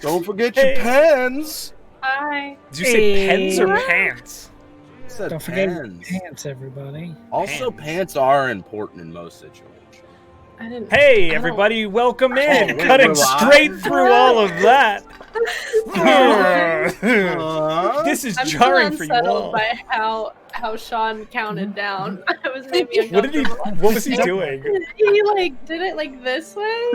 Don't forget your pens. Hi. Did you say pens or pants? I said Don't forget pens. pants, everybody. Also, Pens. pants are important in most situations. Hey, everybody, welcome in. wait, Cutting we're live? straight through all of that. This is I'm jarring for still you unsettled all. by how Sean counted down. It was made me What did he? uncomfortable. What was he doing? He did it like this way,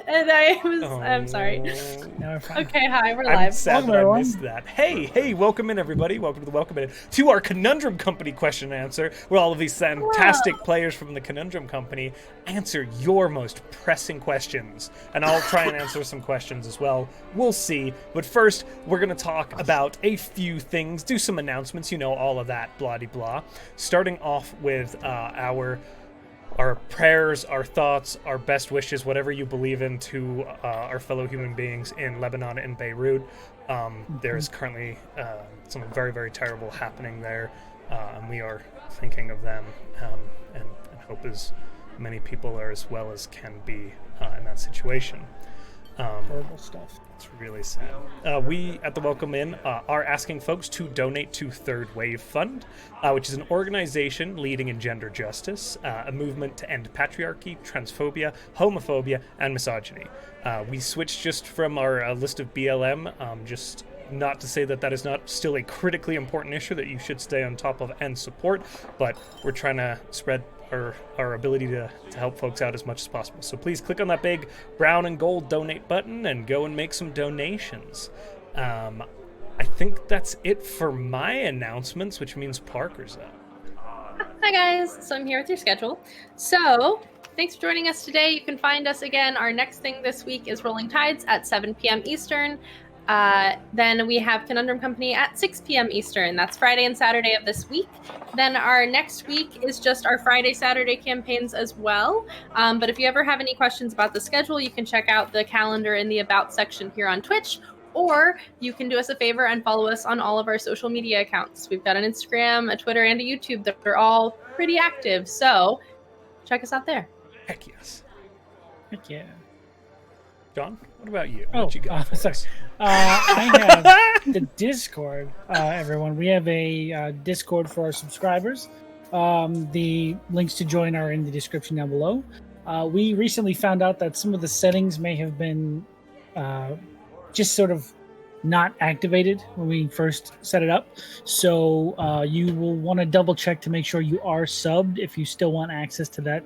and I'm sorry. No, we're fine. Okay, hi, we're I'm live. sad Welcome, that I everyone. missed that. Hey, welcome in, everybody. Welcome to the Welcome In to our Conundrum Company question and answer, where all of these fantastic players from the Conundrum Company answer your most pressing questions. And I'll try and answer some questions as well. We'll see. But first, we're going to talk about a few things, do some announcements, all of that, blah-de-blah. Starting off with our prayers, our thoughts, our best wishes, whatever you believe in, to our fellow human beings in Lebanon and Beirut. There's currently something very, very terrible happening there, and we are thinking of them and hope as many people are as well as can be in that situation. Horrible stuff. It's really sad. We at the Welcome In are asking folks to donate to Third Wave Fund, which is an organization leading in gender justice, a movement to end patriarchy, transphobia, homophobia, and misogyny. We switched just from our list of BLM, just not to say that that is not still a critically important issue that you should stay on top of and support, but we're trying to spread our ability to help folks out as much as possible. So please click on that big brown and gold donate button and go and make some donations. I think that's it for my announcements, which means Parker's up. Hi guys, so I'm here with your schedule. So thanks for joining us today. You can find us again. Our next thing this week is Rolling Tides at 7 p.m. Eastern. Then we have Conundrum Company at 6 p.m. Eastern. That's Friday and Saturday of this week. Then our next week is just our Friday, Saturday campaigns as well. But if you ever have any questions about the schedule, you can check out the calendar in the About section here on Twitch, or you can do us a favor and follow us on all of our social media accounts. We've got an Instagram, a Twitter, and a YouTube that are all pretty active. So check us out there. Heck yes. Heck yeah. John, what about you? What you got Oh, for sorry. us? I have the Discord, everyone. We have a Discord for our subscribers. The links to join are in the description down below. We recently found out that some of the settings may have been just sort of not activated when we first set it up. So you will want to double check to make sure you are subbed if you still want access to that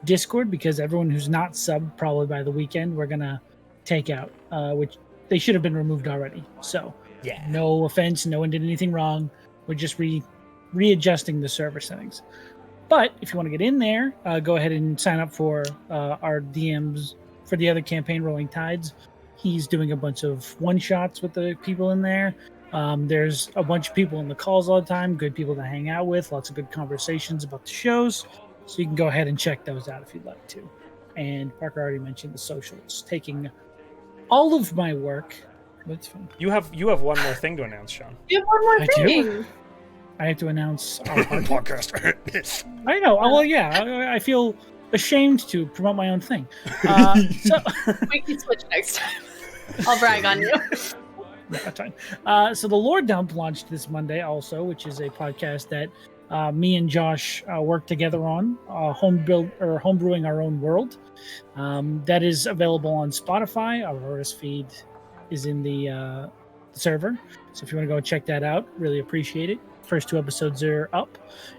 Discord, because everyone who's not subbed, probably by the weekend, we're going to take out, which they should have been removed already. So Yeah. no offense, no one did anything wrong. We're just readjusting the server settings. But if you want to get in there, go ahead and sign up for our DMs for the other campaign, Rolling Tides. He's doing a bunch of one-shots with the people in there. There's a bunch of people in the calls all the time, good people to hang out with, lots of good conversations about the shows. So you can go ahead and check those out if you'd like to. And Parker already mentioned the socials, taking all of my work. That's fine. You have one more thing to announce, Sean. You have one more I thing. do? I have to announce our Podcast. I know. Well, yeah. I feel ashamed to promote my own thing. So We can switch next time. I'll brag on you. No, that's fine. So the Lore Dump launched this Monday also, which is a podcast that me and Josh work together on, homebrewing our own world. That is available on Spotify. Our RS feed is in the server. So if you want to go check that out, really appreciate it. First 2 episodes are up,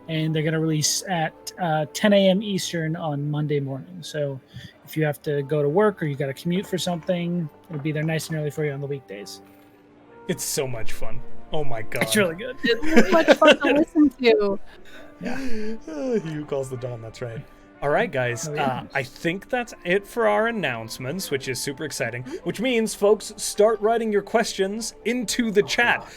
and they're going to release at 10 a.m. Eastern on Monday morning. So if you have to go to work or you got to commute for something, it'll be there nice and early for you on the weekdays. It's so much fun. Oh my god. It's really good. It's so much fun to listen to. Yeah. He who calls the dawn, that's right. All right, guys. Oh, yeah. I think that's it for our announcements, which is super exciting. Which means, folks, start writing your questions into the chat.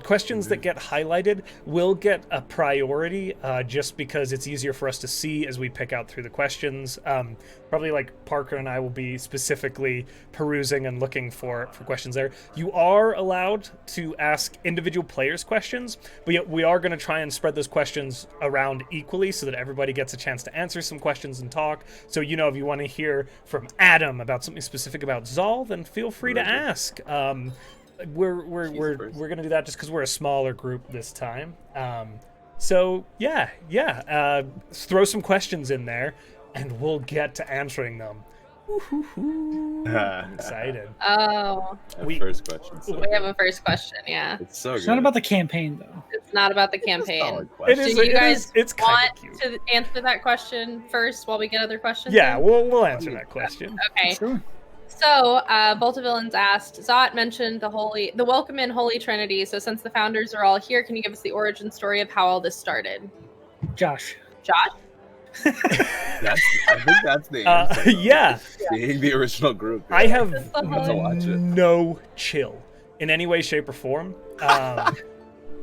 Questions that get highlighted will get a priority, just because it's easier for us to see as we pick out through the questions. Probably like Parker and I will be specifically perusing and looking for questions there. You are allowed to ask individual players questions, but we are going to try and spread those questions around equally so that everybody gets a chance to answer some some questions and talk. So, if you want to hear from Adam about something specific about Zal, then feel free to ask. We're gonna do that just because we're a smaller group this time. So throw some questions in there, and we'll get to answering them. I'm excited. Oh, First question. So we have a first question. Yeah, it's so It's good. not about the campaign, though. it's not about the It's a campaign. solid It question. is. Do you guys It's kind want of cute. to answer that question first while we get other questions? Yeah, in? we'll answer that question. Okay. Sure. So, Bolta Villains asked, Zot mentioned the welcome in Holy Trinity. So, since the founders are all here, can you give us the origin story of how all this started? Josh. Josh? I think that's the answer. Yeah, Being the original group. I have to watch it. no chill in any way, shape, or form.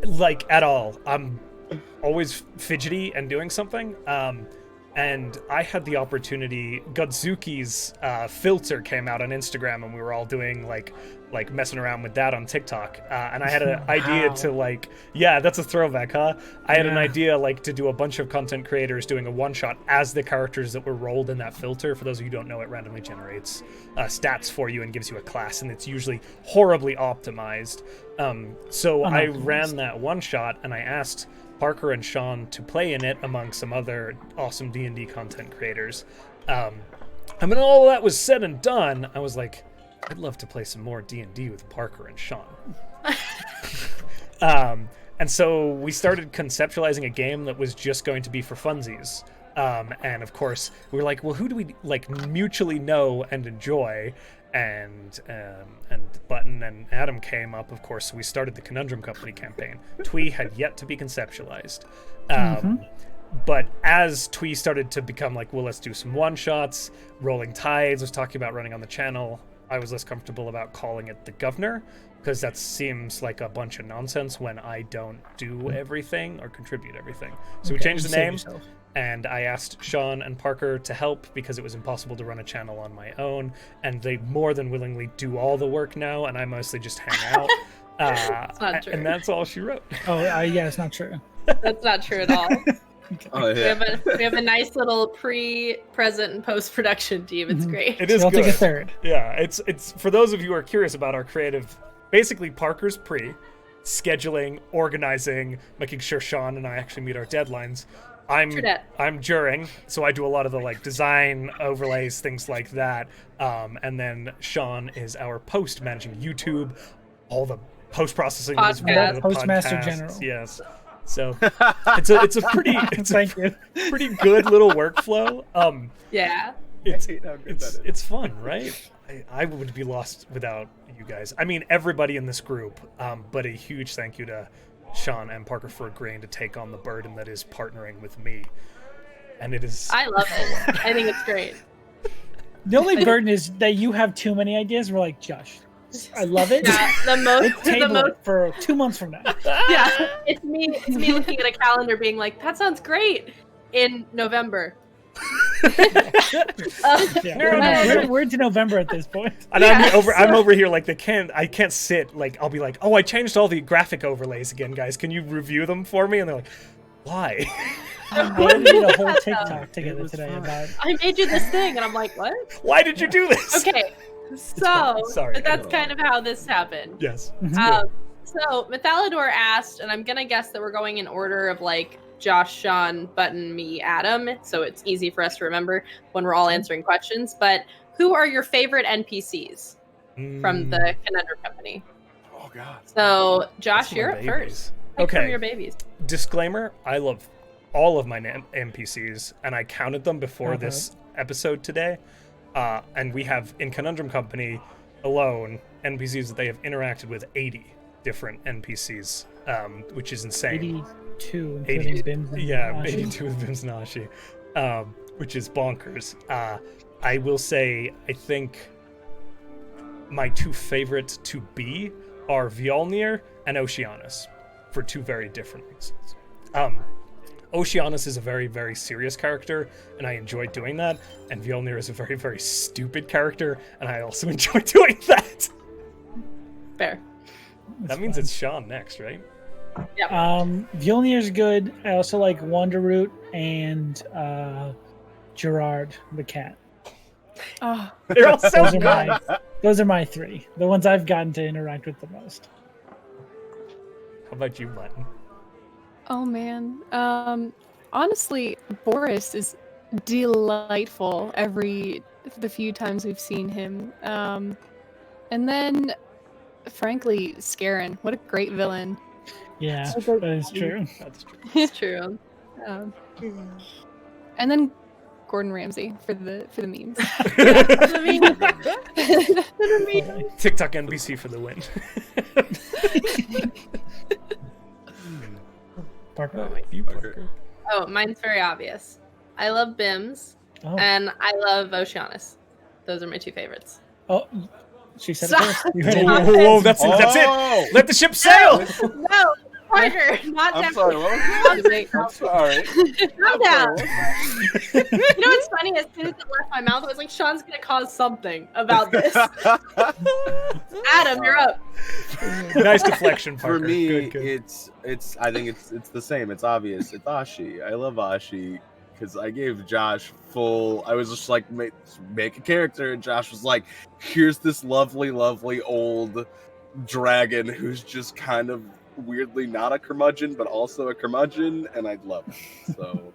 Like at all. I'm always fidgety and doing something. And I had the opportunity. Godzuki's filter came out on Instagram, and we were all doing like messing around with that on TikTok. And I had an idea to that's a throwback, huh? I had an idea to do a bunch of content creators doing a one-shot as the characters that were rolled in that filter. For those of you who don't know, it randomly generates stats for you and gives you a class, and it's usually horribly optimized. So I ran that one-shot, and I asked Parker and Sean to play in it among some other awesome D&D content creators. And when all that was said and done, I was like, I'd love to play some more D&D with Parker and Sean. And so we started conceptualizing a game that was just going to be for funsies. And of course, we were like, well, who do we mutually know and enjoy? And Button and Adam came up, of course, so we started the Conundrum Company campaign. Twee had yet to be conceptualized. But as Twee started to become well, let's do some one-shots, Rolling Tides was talking about running on the channel, I was less comfortable about calling it the Governor, because that seems like a bunch of nonsense when I don't do everything or contribute everything. So we changed the name. And I asked Sean and Parker to help because it was impossible to run a channel on my own, and they more than willingly do all the work now, and I mostly just hang out. That's not true. And that's all she wrote. Yeah, it's not true. That's not true at all. Oh yeah. We have a nice little pre, present, and post-production team. It's great. It is I'll good. take a third. Yeah, it's for those of you who are curious about our creative. Basically, Parker's pre, scheduling, organizing, making sure Sean and I actually meet our deadlines. I'm during, so I do a lot of the design overlays, things like that. And then Sean is our post, managing YouTube, all the post processing, Postmaster General. Yes, so it's a pretty pretty good little workflow. Yeah. It's fun, right? I would be lost without you guys. I mean, everybody in this group. But a huge thank you to Sean and Parker for agreeing to take on the burden that is partnering with me. And it is... I love it. I think it's great. The only burden is that you have too many ideas. We're like, Josh, I love it. Yeah, Table it for 2 months from now. Yeah, it's me looking at a calendar being like, that sounds great in November. We're into November at this point. And I'm over here I can't sit I'll be like, oh, I changed all the graphic overlays again, guys. Can you review them for me? And they're like, why? I made a whole TikTok together today about. I made you this thing, and I'm like, what? Why did you do this? Okay, so Sorry. that's kind of how this happened. Yes. So Methalador asked, and I'm gonna guess that we're going in order of Josh, Sean, Button, me, Adam, so it's easy for us to remember when we're all answering questions. But who are your favorite NPCs from the Conundrum Company? Oh God. So Josh, That's you're my up babies. first. Pick Okay. from your babies. Disclaimer, I love all of my NPCs, and I counted them before this episode today. And we have, in Conundrum Company alone, NPCs that they have interacted with 80 different NPCs, which is insane. 82, including Bims and Ashi. 82 with Bims and Ashi, which is bonkers. I will say, I think my two favorite to be are Mjolnir and Oceanus, for two very different reasons. Oceanus is a very, very serious character, and I enjoy doing that, and Mjolnir is a very, very stupid character, and I also enjoy doing that. Fair. That means it's Sean next, right? Yep. Mjolnir's good. I also like Wanderroot and Gerard the cat. Oh, They're all so Those are good. my those are my three. The ones I've gotten to interact with the most. How about you, Mutton? oh man. Honestly, Boris is delightful the few times we've seen him. And then, frankly, Scarin. What a great villain. Yeah, So good. that is true. That's true. It's true. Um, and then Gordon Ramsay for the memes. TikTok NPC for the win. Parker. You, Parker. Oh, mine's very obvious. I love Bims Oh, and I love Oceanus. Those are my two favorites. oh, she said it Stop. first. You heard it. Whoa, that's it. Oh! Let the ship sail. No, Parker, not I'm that. sorry, what was Debate. that? I'm sorry. Calm down. You know what's funny? As soon as it left my mouth, I was like, Sean's gonna cause something about this. Adam, you're up. Nice deflection, Parker. For me, Good, good. it's. I think it's the same. It's obvious. It's Ashi. I love Ashi because I gave Josh full. I was just like, make a character, and Josh was like, here's this lovely, lovely old dragon who's just kind of weirdly not a curmudgeon, but also a curmudgeon, and I love it. So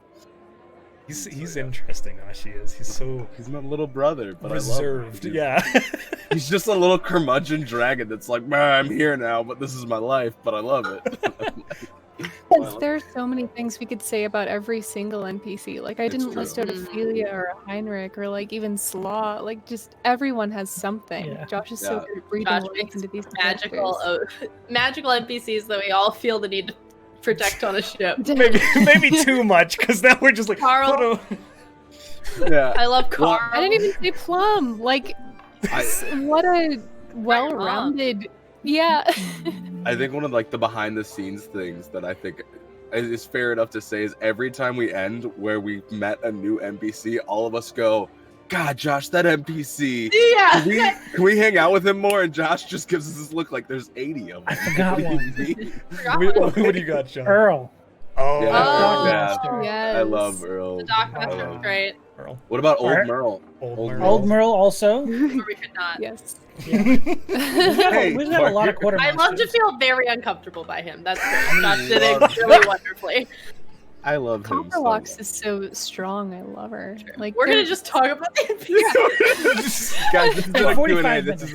He's interesting. Ashi is. he's my little brother, but reserved. I love him. Yeah. He's just a little curmudgeon dragon that's like, man, I'm here now, but this is my life, but I love it. Because there's so many things we could say about every single NPC. Like, I It's didn't true. list out Ophelia or Heinrich or, like, even Slaw. Like, just everyone has something. Yeah. Josh is Yeah. so good at breathing Josh life makes into these magical, characters. magical NPCs that we all feel the need to protect on a ship. maybe too much, because now we're just like, Carl. Yeah. I love Carl. I didn't even say Plum. Like, what a well-rounded... Yeah. I think one of like the behind the scenes things that I think is fair enough to say is every time we end where we met a new NPC, all of us go, God, Josh, that NPC. Yeah. Can we hang out with him more? And Josh just gives us this look like there's 80 of them. I forgot What do you mean? what do you got, Sean? Earl. Oh, Yeah. Oh, Yeah. Yes. I love Earl. The Doc I Master love- was great. Earl. What about Old Alright. Merle? Old Old Merle. Old Merle also. Or we could not. Yes. Hey, We've got a lot of Parker. quarterbacks. I love to feel very uncomfortable by him. That's great. Josh did it really wonderfully. I love him. So Copperlocks much. is so strong. I love her. Like, We're gonna they're- just talk about the NPC. Guys, this is For a 45 Q&A. This is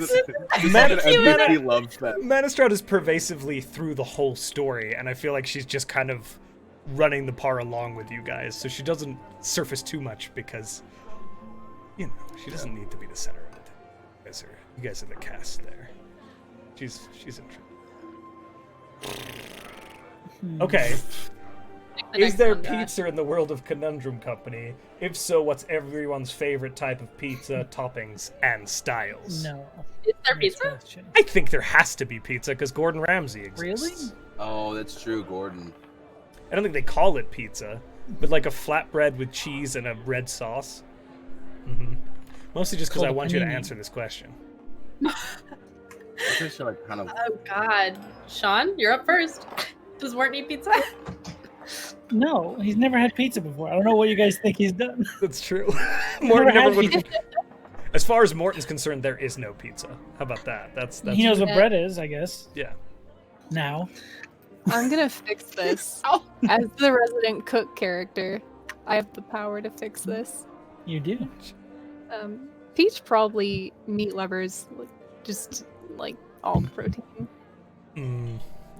minutes. an Mana- NPC love fest. Manistrad is pervasively through the whole story, and I feel like she's just kind of running the par along with you guys, so she doesn't surface too much because, you know, she doesn't need to be the center of it. You guys are the cast there. She's interesting. Okay. The Is next there one, Josh. pizza in the world of Conundrum Company? If so, what's everyone's favorite type of pizza, toppings, and styles? No. Is there Nice pizza? question. I think there has to be pizza because Gordon Ramsay exists. Really? Oh, that's true, Gordon. I don't think they call it pizza, but like a flatbread with cheese and a red sauce. Mostly just because Called I want you to panini. answer this question. I'm pretty sure I kind of. Oh God, Sean, you're up first. Does Mort eat pizza? No, he's never had pizza before. I don't know what you guys think he's done. That's true. Never Morton never had would. pizza. As far as Morton's concerned, there is no pizza. How about that? That's He knows what Yeah. bread is, I guess. yeah. Now. I'm gonna fix this. Oh. As the resident cook character, I have the power to fix this. You do. Peach probably meat lovers, just like all protein.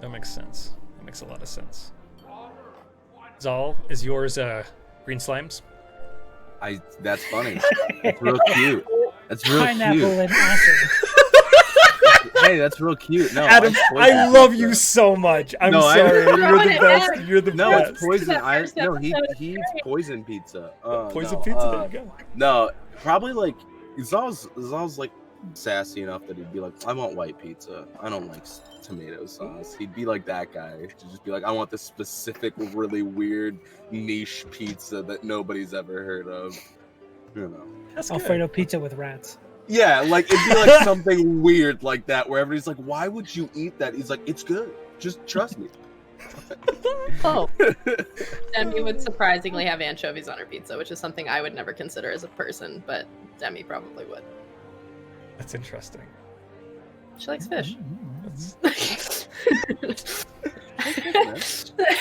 That makes sense. That makes a lot of sense. Zal, is yours green slimes? That's funny. That's real cute. That's real Pineapple cute. and acid. Hey, that's real cute. No, Adam, I'm I poison love pizza. you so much. I'm No, sorry. You're Throwing the it best. back. You're the No, best. it's poison. First No, he episode. eats poison pizza. Poison No, pizza. There you go. No, probably like Zal's like sassy enough that he'd be like, I want white pizza. I don't like tomato sauce. He'd be like that guy to just be like, I want this specific, really weird niche pizza that nobody's ever heard of. You know. That's good. Alfredo pizza with rats. Yeah, like it'd be like something weird like that, where everybody's like, "Why would you eat that?" He's like, "It's good. Just trust me." Oh, Demi would surprisingly have anchovies on her pizza, which is something I would never consider as a person, but Demi probably would. That's interesting. She likes fish. That's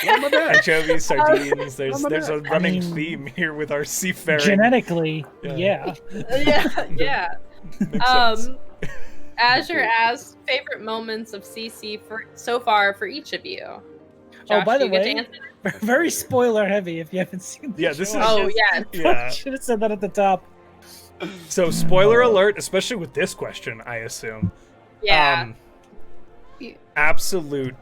Not my bad. anchovies, sardines. There's a running mean, theme here with our seafaring. Genetically, Yeah. yeah. Yeah. Makes sense. Azure asks favorite moments of CC so far for each of you. Josh, By do the you get way, to answer? Very spoiler heavy if you haven't seen the Yeah, this show. is- Oh yeah. Yeah. Should have said that at the top. So spoiler alert, especially with this question, I assume. Yeah. Absolute.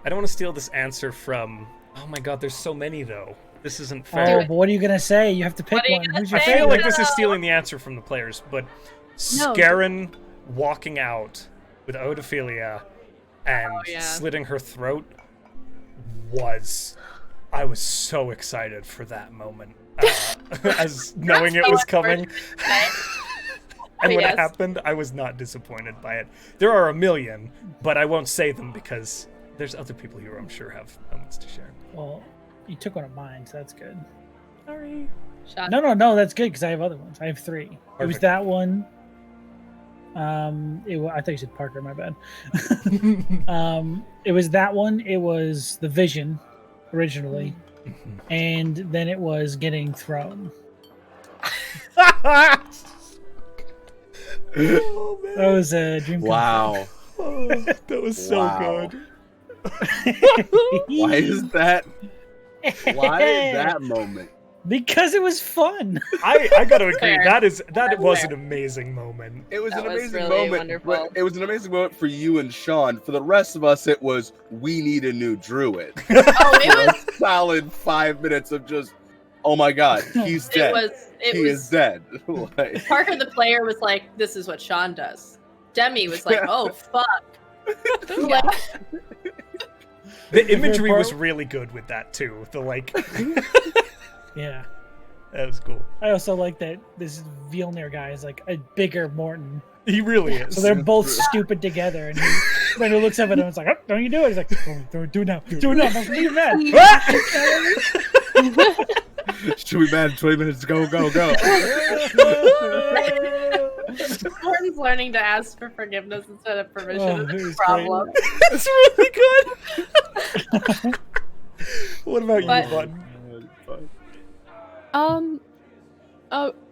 I don't want to steal this answer from. Oh my god, there's so many though. This isn't Oh, fair. but what are you gonna say? You have to pick What are you one. gonna Who's your I say? feel favorite? like this is stealing the answer from the players, but No. Scarron walking out with Odophilia and Oh, yeah. slitting her throat was. I was so excited for that moment, as knowing it was coming. And when Yes. it happened, I was not disappointed by it. There are a million, but I won't say them because there's other people here I'm sure have moments to share. Well, you took one of mine, so that's good. Sorry. Shot. No, that's good because I have other ones. I have 3. It was Perfect. that one. I thought you said Parker. My bad. It was that one. It was the Vision, originally, and then it was getting thrown. Oh, man. That was a dream. come Wow. Oh, that was so Wow. good. true. Why is that? Why that moment? Because it was fun. I got to agree. Fair. That That's was fair. an amazing moment. It was That an was amazing really moment. wonderful. But it was an amazing moment for you and Sean. For the rest of us, it was we need a new druid. Oh, it For was. a solid 5 minutes of just, oh my god, he's dead. It he was. is dead. Like, Parker, the player, was like, "This is what Sean does." Demi was like, "Oh fuck." Like, The imagery was really good with that too. The like, Yeah. that was cool. I also like that this Vilnir guy is like a bigger Morton. He really is. So they're both stupid together. And when he looks up at him, it's like, oh, don't you do it? He's like, do it now. Do it now. Don't be mad. should we man 20 minutes? Go. Morton's learning to ask for forgiveness instead of permission. Oh, It's it a was problem. It's really good. What about But- you, Bud?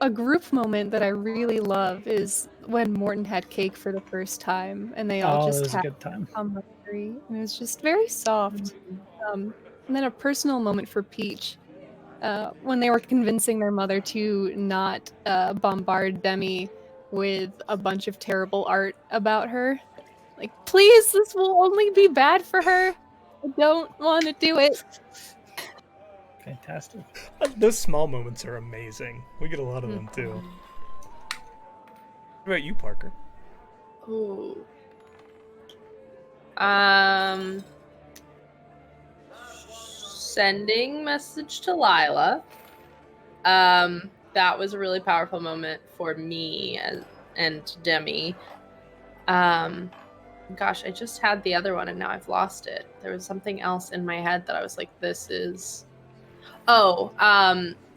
a group moment that I really love is when Morton had cake for the first time, and they all Oh, that just was a had good time. camaraderie, and it was just very soft. And then a personal moment for Peach, when they were convincing their mother to not bombard Demi with a bunch of terrible art about her. Like, please, this will only be bad for her. I don't want to do it. Fantastic. Those small moments are amazing. We get a lot of them too. What about you, Parker? Ooh. Sending message to Lila. That was a really powerful moment for me and Demi. Gosh, I just had the other one and now I've lost it. There was something else in my head that I was like, this is. Oh,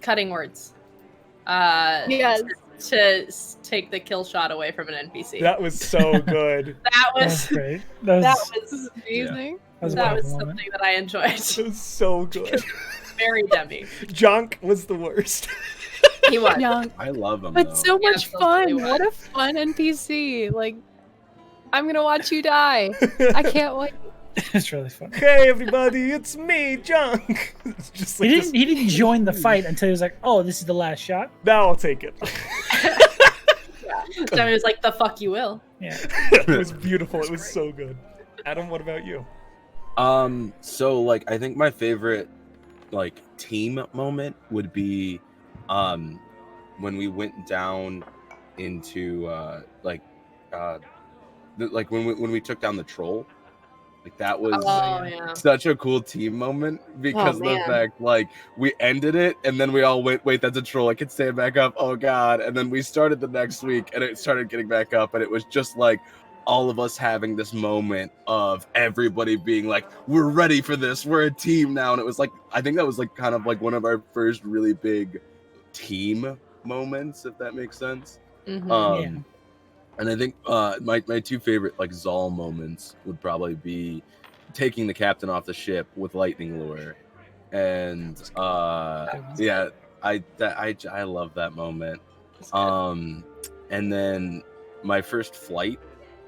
cutting words. Yes. To take the kill shot away from an NPC. That was so good. That That was was great. That that was, was Amazing. that was a that was powerful moment. something that I enjoyed. It was so good. Very Demi. Junk was the worst. He was. Young. I love him. But though. so much absolutely fun. What a fun NPC. Like, I'm gonna watch you die. I can't wait. It's really fun. Hey everybody, it's me, Junk. It's just like this. He didn't join the fight until he was like, oh, this is the last shot. Now I'll take it. Demi was like, the fuck you will. Yeah. It was beautiful. It was so good. Adam, what about you? So like I think my favorite like team moment would be when we went down into when we took down the troll. Like that was Oh yeah. such a cool team moment because of the man. fact like we ended it and then we all wait, that's a troll, I can stand back up, oh god, and then we started the next week and it started getting back up and it was just like, all of us having this moment of everybody being like, we're ready for this, we're a team now. And it was like, I think that was like kind of like one of our first really big team moments, if that makes sense. Mhm. And I think my two favorite like Zal moments would probably be taking the captain off the ship with lightning lure, and yeah, I love that moment. It's good. And then my first flight,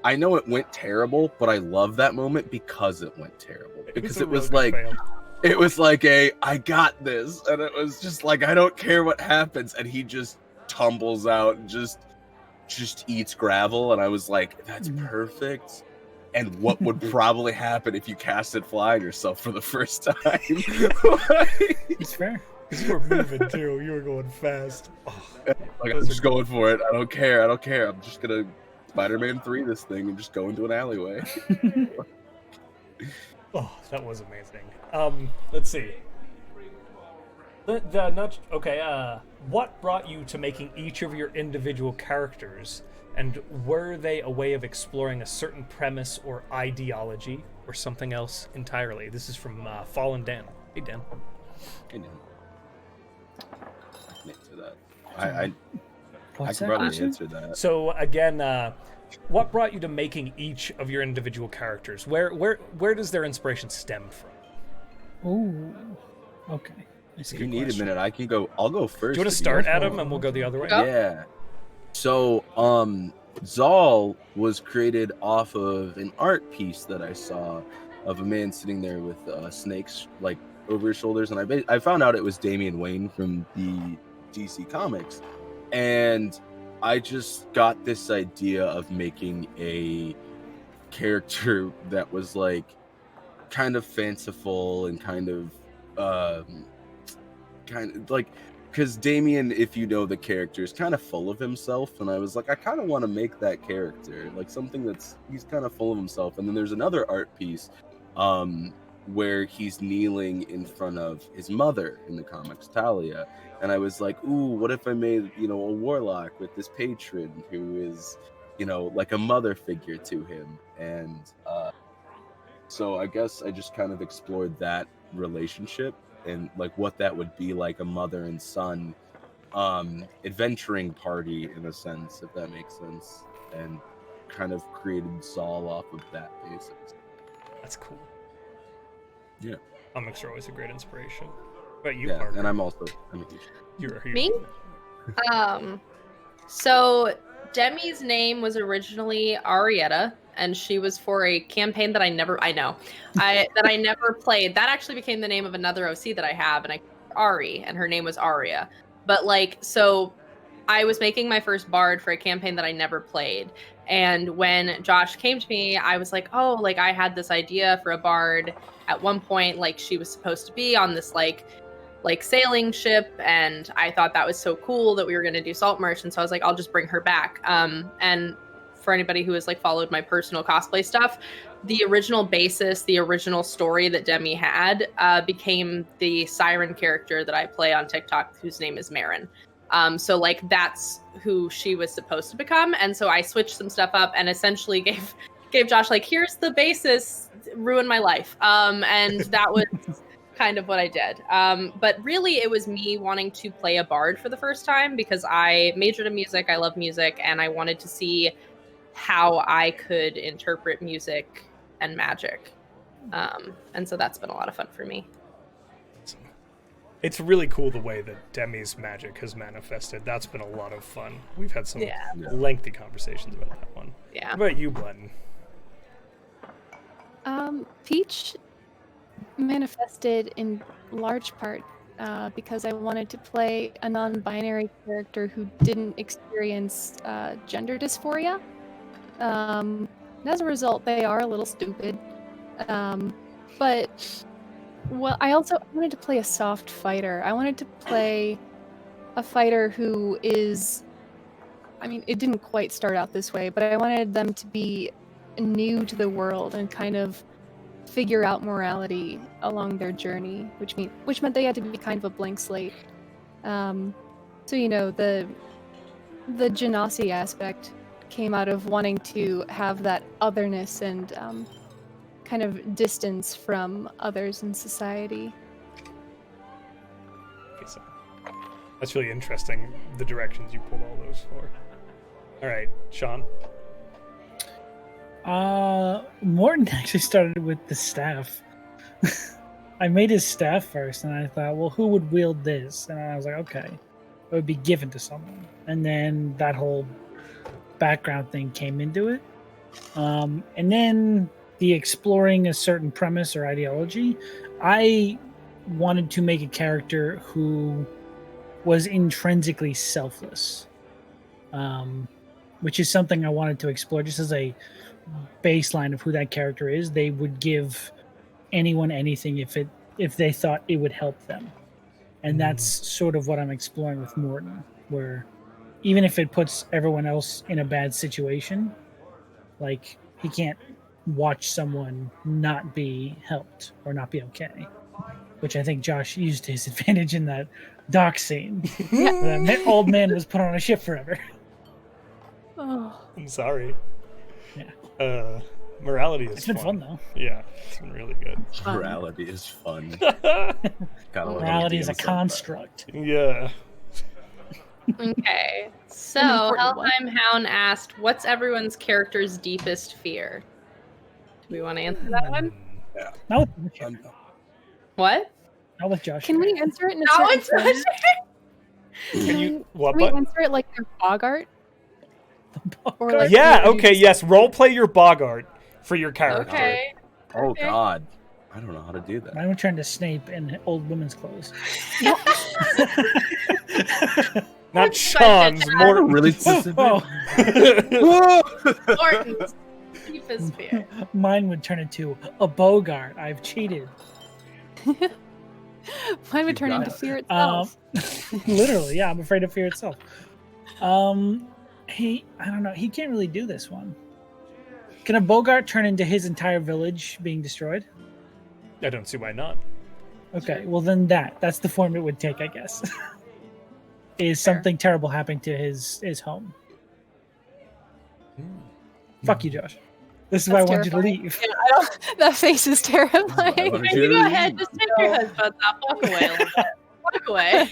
I know it went terrible, but I love that moment because it went terrible, because a it was real good like fail. it was like I got this, and it was just like, I don't care what happens, and he just tumbles out and just eats gravel, and I was like, that's perfect. And what would probably happen if you casted fly on yourself for the first time? It's fair. Because you were moving too. You were going fast. Oh, Like, I'm just going for it. I don't care. I'm just gonna Spider-Man 3 this thing and just go into an alleyway. oh, that was amazing. Let's see. What brought you to making each of your individual characters, and were they a way of exploring a certain premise or ideology, or something else entirely? This is from Fallen Dan. Hey, Dan. Hey, Dan. I can answer that. I What's can that probably question? answer that. So again, what brought you to making each of your individual characters? Where does their inspiration stem from? Ooh. Okay. That's a If you good need question. a minute, I'll go first. Do you want to if start, guys Adam, want. and we'll go the other way? Go. Yeah. So, Zal was created off of an art piece that I saw of a man sitting there with snakes like over his shoulders, and I found out it was Damian Wayne from the DC Comics, and I just got this idea of making a character that was like kind of fanciful and kind of like, because Damien, if you know the character, is kind of full of himself, and I was like, I kind of want to make that character like something he's kind of full of himself. And then there's another art piece where he's kneeling in front of his mother in the comics, Talia, and I was like, ooh, what if I made a warlock with this patron who is like a mother figure to him. And so I guess I just kind of explored that relationship and like what that would be like, a mother and son adventuring party in a sense, if that makes sense, and kind of created Zal off of that basis. That's cool. Yeah. Comics are always a great inspiration. But you, Yeah, Parker, and I'm a huge you're Me? So Demi's name was originally Arietta, and she was for a campaign that I never played. That actually became the name of another OC that I have, and I Ari, and her name was Aria. But so I was making my first bard for a campaign that I never played. And when Josh came to me, I was like, oh, like I had this idea for a bard at one point, like she was supposed to be on this like sailing ship, and I thought that was so cool that we were going to do salt merchant. So I was like, I'll just bring her back. And for anybody who has like followed my personal cosplay stuff, the original basis, the original story that Demi had became the siren character that I play on TikTok, whose name is Marin. So like that's who she was supposed to become. And so I switched some stuff up and essentially gave Josh like, here's the basis, ruin my life. And that was kind of what I did. But really it was me wanting to play a bard for the first time because I majored in music. I love music, and I wanted to see how I could interpret music and magic. And so that's been a lot of fun for me. It's really cool the way that Demi's magic has manifested. That's been a lot of fun. We've had some lengthy conversations about that one. Yeah. What about you, Blenton? Peach manifested in large part because I wanted to play a non-binary character who didn't experience gender dysphoria. And as a result, they are a little stupid. But I also wanted to play a soft fighter. I wanted to play a fighter who is, I mean, it didn't quite start out this way, but I wanted them to be new to the world and kind of figure out morality along their journey, which meant they had to be kind of a blank slate. So the genasi aspect came out of wanting to have that otherness and kind of distance from others in society. Okay, so that's really interesting, the directions you pulled all those for. All right, Sean. Morton actually started with the staff. I made his staff first, and I thought, well, who would wield this? And I was like, okay, it would be given to someone. And then that whole background thing came into it. And then the exploring a certain premise or ideology. I wanted to make a character who was intrinsically selfless, which is something I wanted to explore just as a baseline of who that character is. They would give anyone anything if they thought it would help them, and that's sort of what I'm exploring with Morton, where even if it puts everyone else in a bad situation, like he can't watch someone not be helped or not be okay, which I think Josh used to his advantage in that dock scene. That old man was put on a ship forever. Oh. I'm sorry. Yeah. Morality is It's been fun though. Yeah, it's been really good. Morality is fun. Morality is a construct. Yeah. Okay, so An important one. Helheim Hound asked, "What's everyone's character's deepest fear?" Do we want to answer that one? Not with Josh. What? Not with Josh. Can we answer it in a No, certain it's form? Can you what? Can we But answer it like they're Bogart? Or like yeah. you Okay. just- Yes. Role play your Bogart for your character. Okay. Oh Okay. God, I don't know how to do that. Mine would turn to Snape in old women's clothes. Not Sean's. More Really specific. Oh, Morton's deepest fear. mine would turn into a Bogart. I've cheated. Mine would turn got into it. fear itself. Literally, yeah. I'm afraid of fear itself. I don't know. He can't really do this one. Can a Bogart turn into his entire village being destroyed? I don't see why not. Okay, well then that's the form it would take, I guess. Is something terrible happening to his home? Fuck you, Josh. This is why I That's wanted you to terrifying. leave. Yeah, I don't, that face is terrifying. wanted You you to go ahead, leave. just take your headphones off. Walk away a little bit. Walk away.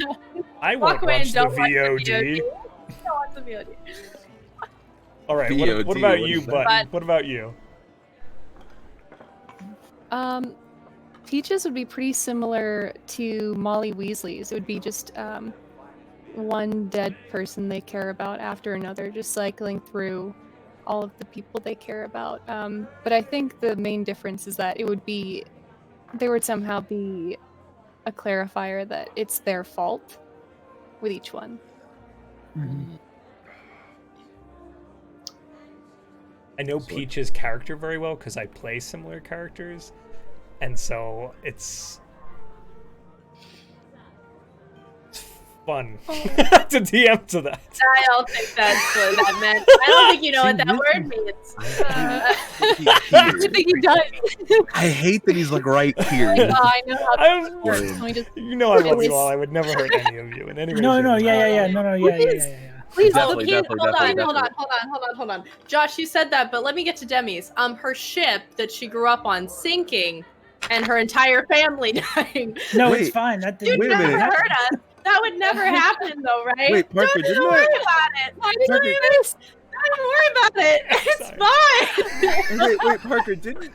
I Walk won't away watch and the don't watch the VOD. VOD. Don't watch the VOD. All right. VOD, What about what you, is that? Button? What about you? Peaches would be pretty similar to Molly Weasley's. It would be just one dead person they care about after another, just cycling through all of the people they care about. But I think the main difference is that there would somehow be a clarifier that it's their fault with each one. Mhm. I know Peach's character very well because I play similar characters, and so it's fun to DM to that. I don't think that's what that meant. I don't think you know what that word means. I think he does. I hate that he's like right here. I know how I this was- works. Can we just You know I love you Anyways. all. I would never hurt any of you in any way. No, shape, no, or yeah. Please. Please, Definitely, Hold definitely, on. definitely. Hold on. Josh, you said that, but let me get to Demi's. Her ship that she grew up on sinking, and her entire family dying. No, Wait. it's fine. That You'd Wait a never minute. hurt us. That would never happen, though, right? Wait, Parker, Don't didn't worry I- about it. Why did Parker- you do this? Don't worry about it. It's fine. Wait, Parker, didn't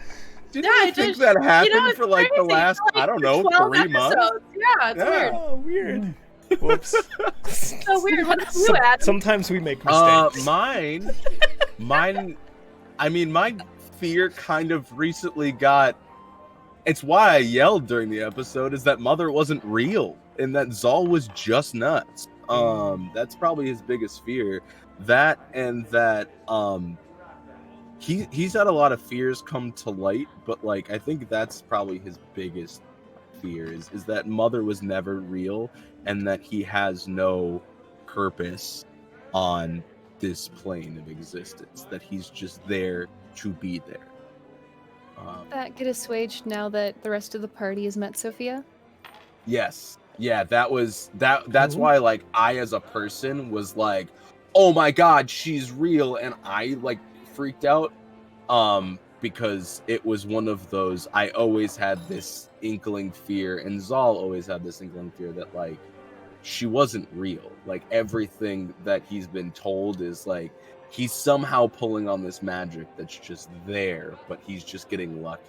Yeah, you it think just- that happened it's for like the crazy. last, For, like, I don't know, 12 3 months? episodes. Yeah, it's Yeah. weird. Oh, weird. Whoops. So weird. What's you, Adam? Sometimes we make mistakes. Mine. I mean, my fear kind of recently got. It's why I yelled during the episode. Is that Mother wasn't real, and that Zal was just nuts. That's probably his biggest fear. That and that. He's had a lot of fears come to light, but like I think that's probably his biggest fear is that Mother was never real, and that he has no purpose on this plane of existence, that he's just there to be there. that get assuaged now that the rest of the party has met Sophia? Yes, yeah, that's why like I as a person was like, oh my god, she's real, and I like freaked out because it was one of those, I always had this inkling fear, and Zal always had this inkling fear that like she wasn't real. Like everything that he's been told is like he's somehow pulling on this magic that's just there, but he's just getting lucky.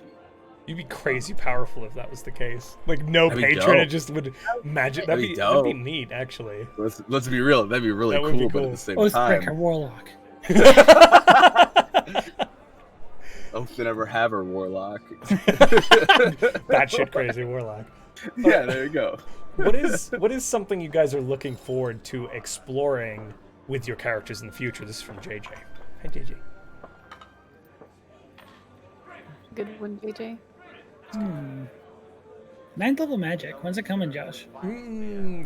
You'd be crazy powerful if that was the case. Like no That'd be patron, it dope. just would magic. That'd be That'd be dope. neat, actually. Let's be real. That'd be really That would cool, be but at cool. the same Oathbreaker time, Warlock. Oath to never have her warlock. Batshit crazy warlock. Yeah, there you go. What is something you guys are looking forward to exploring with your characters in the future? This is from JJ. Hi, JJ. Good one, JJ. 9th level magic. When's it coming, Josh?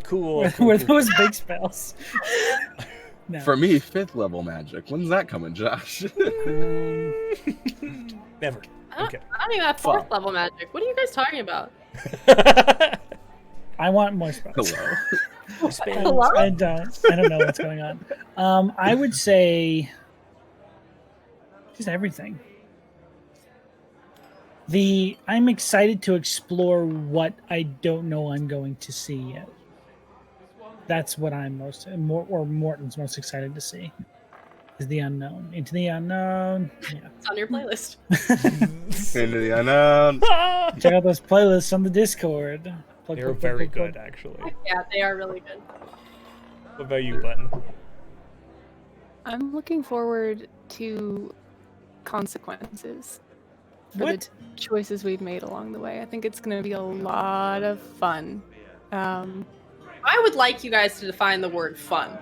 Cool. Were those big spells? No. For me, 5th level magic. When's that coming, Josh? Never. Okay. I don't even have 4th level magic. What are you guys talking about? I want more spells. Hello. Hello? I don't know what's going on. I would say just everything. I'm excited to explore what I don't know I'm going to see yet. That's what I'm Morton's most excited to see. Is the unknown. Into the unknown. Yeah. It's on your playlist. Into the unknown. Check out those playlists on the Discord. They're very good, actually. Yeah, they are really good. What about you, Button? I'm looking forward to consequences for What? the choices we've made along the way. I think it's going to be a lot of fun. I would like you guys to define the word fun.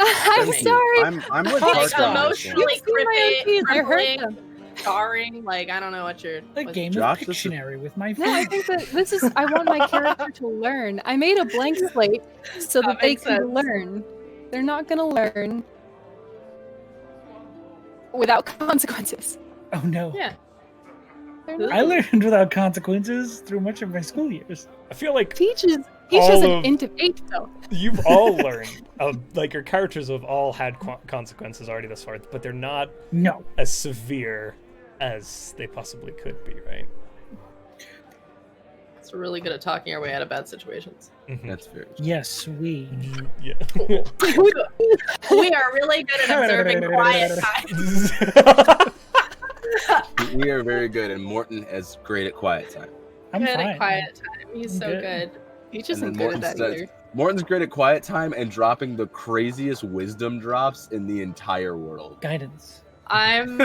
I'm me. sorry. I'm with Like Parker on this one. emotionally You've seen my MPs, I heard crippling, them. jarring. Like I don't know what you're. A what- game Josh, of this is- Pictionary with my No, I friends. think that this is. I want my character to learn. I made a blank slate so that they makes can sense. learn. They're not going to learn without consequences. Oh no. Yeah. They're not. I learned without consequences through much of my school years. I feel like Peach has All an of- int of 8 though. you've all learned, like your characters have all had consequences already thus far, but they're not No. as severe as they possibly could be, right? So we're really good at talking our way out of bad situations. That's fair. Yes, we. Yeah. We are really good at observing quiet time. We are very good, and Morton is great at quiet time. I'm Good fine. at quiet time. He's I'm so good. good. Peach And isn't then good at that Morton's either. Morton's great at quiet time and dropping the craziest wisdom drops in the entire world. Guidance. I'm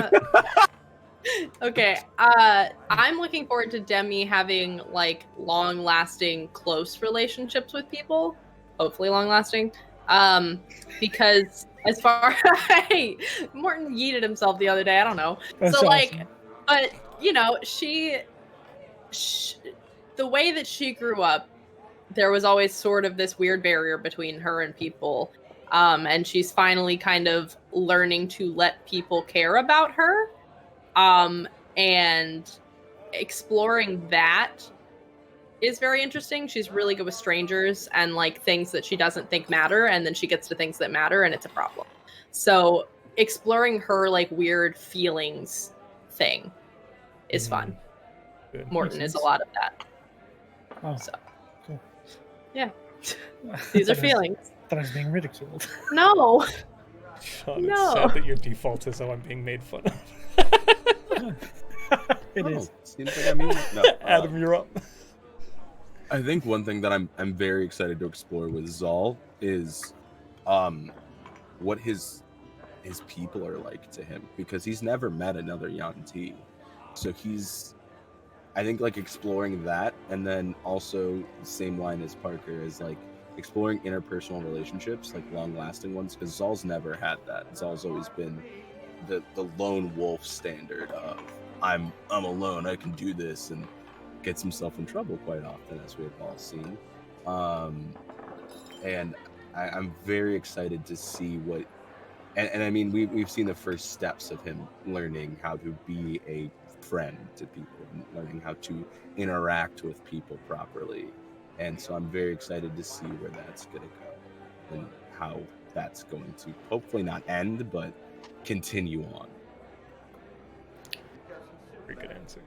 okay. I'm looking forward to Demi having like long-lasting, close relationships with people. Hopefully, long-lasting. Because as far Morton yeeted himself the other day. I don't know. That's So, awesome. like, but you know, she the way that she grew up, there was always sort of this weird barrier between her and people. And she's finally kind of learning to let people care about her. And exploring that is very interesting. She's really good with strangers and like things that she doesn't think matter, and then she gets to things that matter and it's a problem. So exploring her like weird feelings thing is fun. Good. Morton Makes is a sense. lot of that. Oh, So cool. yeah. These are Thought I was- feelings. Thought I was being ridiculed. No. Sean, No. it's sad that your default is, oh, I'm being made fun of. It Oh, is. seems like I mean, no, Adam, you're up. I think one thing that I'm very excited to explore with Zal is what his people are like to him, because he's never met another Yanti. So I think like exploring that, and then also the same line as Parker is like exploring interpersonal relationships, like long lasting ones, because Zal's never had that. Zal's always been the lone wolf standard of I'm alone, I can do this, and gets himself in trouble quite often, as we've all seen. And I'm very excited to see what, and I mean we've seen the first steps of him learning how to be a friend to people and learning how to interact with people properly. And so I'm very excited to see where that's gonna go and how that's going to hopefully not end, but continue on. Very good answer.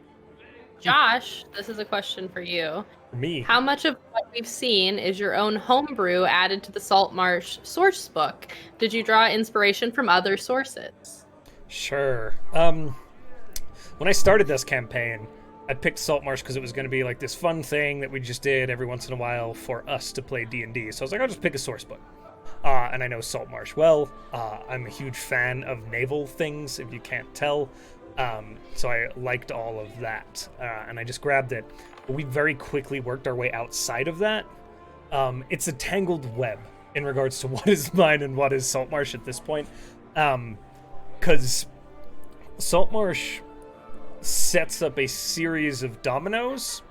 Josh, this is a question for you. For me, How much of what we've seen is your own homebrew added to the Saltmarsh source book? Did you draw inspiration from other sources? sure. When I started this campaign, I picked Saltmarsh because it was going to be like this fun thing that we just did every once in a while for us to play D&D. So I was like, I'll just pick a source book. And I know Saltmarsh well. I'm a huge fan of naval things, if you can't tell. So I liked all of that. And I just grabbed it. But we very quickly worked our way outside of that. It's a tangled web in regards to what is mine and what is Saltmarsh at this point. Because Saltmarsh sets up a series of dominoes,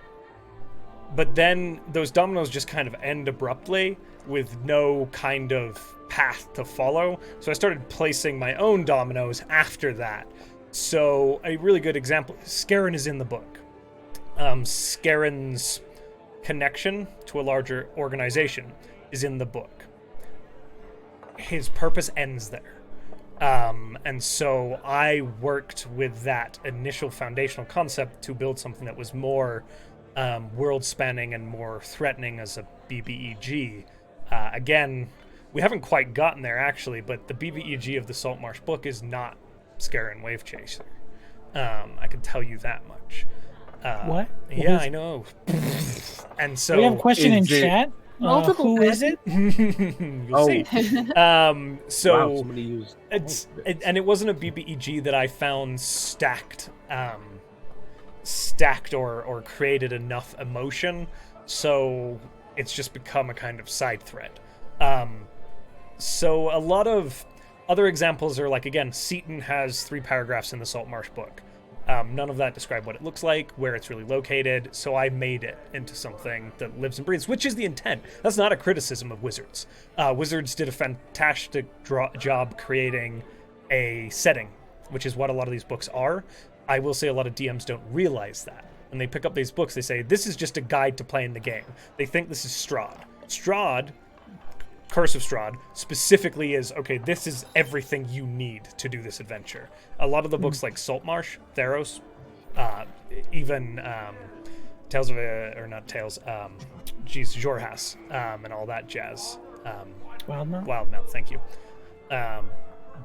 but then those dominoes just kind of end abruptly with no kind of path to follow. So I started placing my own dominoes after that. So a really good example, Scarron is in the book. Scarron's connection to a larger organization is in the book. His purpose ends there. And so I worked with that initial foundational concept to build something that was more world-spanning and more threatening as a BBEG. Again, we haven't quite gotten there, actually, but the BBEG of the Saltmarsh book is not Scarron Wave Chaser. I can tell you that much. What? Yeah, I know. And so... We have a question in Is it- chat. Multiple Who is it? We'll see. So Wow, somebody used and it wasn't a BBEG that I found stacked or created enough emotion, so it's just become a kind of side thread. So a lot of other examples are like, again, Seaton has 3 paragraphs in the Saltmarsh book. None of that describe what it looks like, where it's really located, so I made it into something that lives and breathes, which is the intent. That's not a criticism of Wizards. Wizards did a fantastic job creating a setting, which is what a lot of these books are. I will say a lot of DMs don't realize that. When they pick up these books, they say, this is just a guide to playing the game. They think this is Strahd. Strahd, Curse of Strahd, specifically is, okay, this is everything you need to do this adventure. A lot of the books like Saltmarsh, Theros, even Tales of, or not Tales, Jorhas, and all that jazz. Wildmouth, thank you.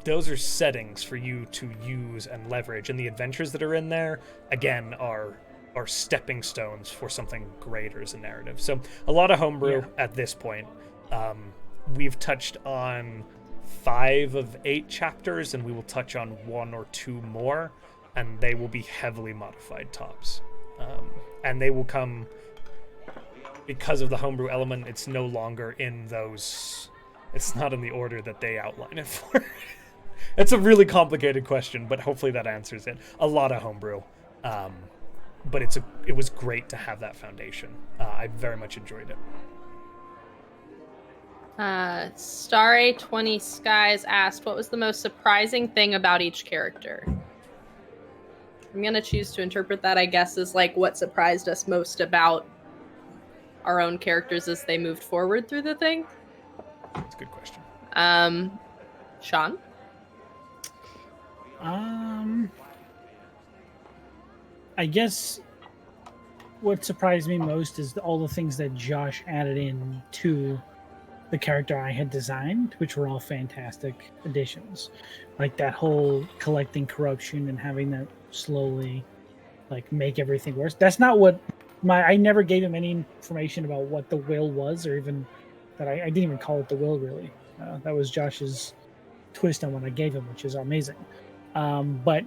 Those are settings for you to use and leverage, and the adventures that are in there, again, are stepping stones for something greater as a narrative. So a lot of homebrew at this point. We've touched on 5 of 8 chapters, and we will touch on 1 or 2 more, and they will be heavily modified tops. And they will come, because of the homebrew element, it's no longer in those, it's not in the order that they outline it for. It's a really complicated question, but hopefully that answers it. A lot of homebrew. But it was great to have that foundation. I very much enjoyed it. Starry 20 Skies asked, what was the most surprising thing about each character? I'm gonna choose to interpret that, I guess, as like what surprised us most about our own characters as they moved forward through the thing. That's a good question. Sean? I guess what surprised me most is all the things that Josh added in to the character I had designed, which were all fantastic additions. Like that whole collecting corruption and having that slowly like make everything worse. That's not what I never gave him any information about what the will was, or even that I didn't even call it the will really. That was Josh's twist on what I gave him, which is amazing. But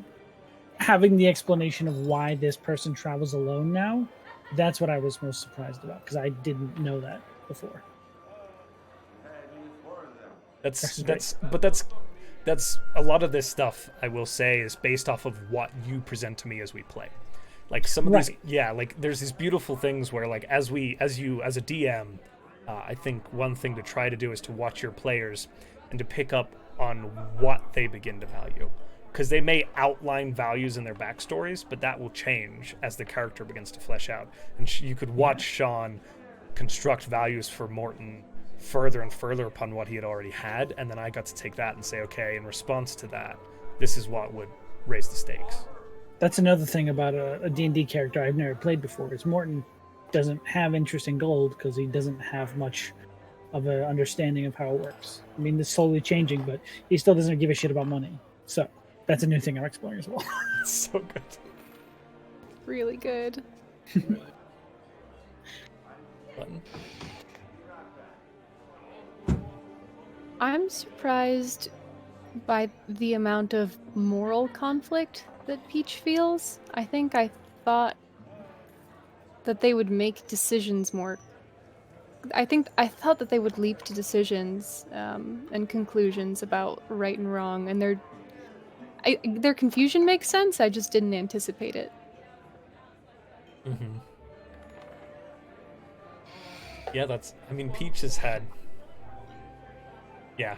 having the explanation of why this person travels alone now, that's what I was most surprised about, because I didn't know that before. That's a lot of this stuff, I will say, is based off of what you present to me as we play. Like some of these, like there's these beautiful things where like as a DM, I think one thing to try to do is to watch your players and to pick up on what they begin to value. Because they may outline values in their backstories, but that will change as the character begins to flesh out. And you could watch Sean construct values for Morton further and further upon what he had already had, and then I got to take that and say, okay, in response to that, this is what would raise the stakes. That's another thing about a D&D character I've never played before, is Morton doesn't have interest in gold because he doesn't have much of an understanding of how it works. I mean, this is slowly changing, but he still doesn't give a shit about money. So that's a new thing I'm exploring as well. It's so good. Really good. Button. I'm surprised by the amount of moral conflict that Peach feels. I think I thought that they would make decisions more. I thought that they would leap to decisions and conclusions about right and wrong, and their confusion makes sense. I just didn't anticipate it. Mm-hmm. Yeah, I mean, Peach has had... Yeah.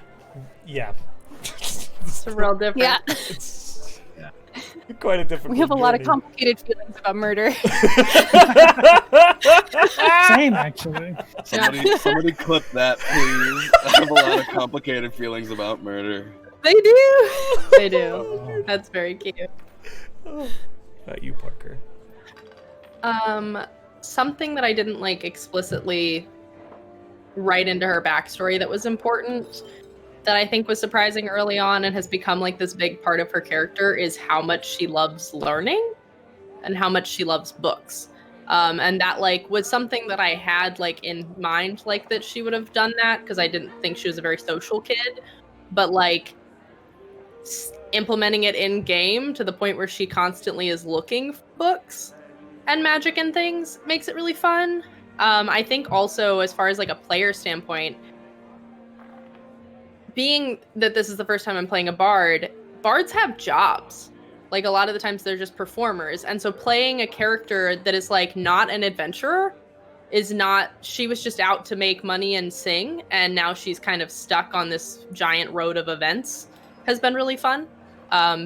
It's a real difference. Yeah. It's quite a difficult We have a lot of journey. complicated feelings about murder. Same, actually. Somebody clip that, please. I have a lot of complicated feelings about murder. They do. They do. That's very cute. About you, Parker. Something that I didn't like explicitly write into her backstory that was important, that I think was surprising early on and has become like this big part of her character, is how much she loves learning and how much she loves books. And that like was something that I had like in mind, like that she would have done that, because I didn't think she was a very social kid, but like implementing it in game to the point where she constantly is looking for books and magic and things makes it really fun. I think also, as far as like a player standpoint, being that this is the first time I'm playing a bard, bards have jobs. Like a lot of the times they're just performers. And so playing a character that is like not an adventurer is not, she was just out to make money and sing, and now she's kind of stuck on this giant road of events, has been really fun.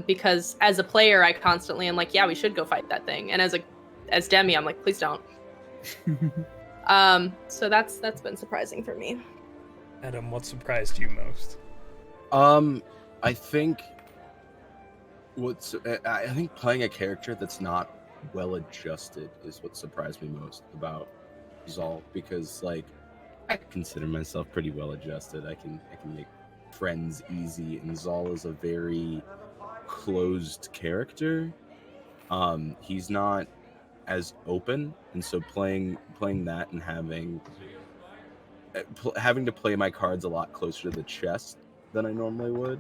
Because as a player, I constantly am like, yeah, we should go fight that thing. And as Demi, I'm like, please don't. So that's been surprising for me. Adam, what surprised you most? I think playing a character that's not well adjusted is what surprised me most about Zal, because like I consider myself pretty well adjusted. I can make friends easy, and Zal is a very closed character. He's not as open, and so playing that and having to play my cards a lot closer to the chest than I normally would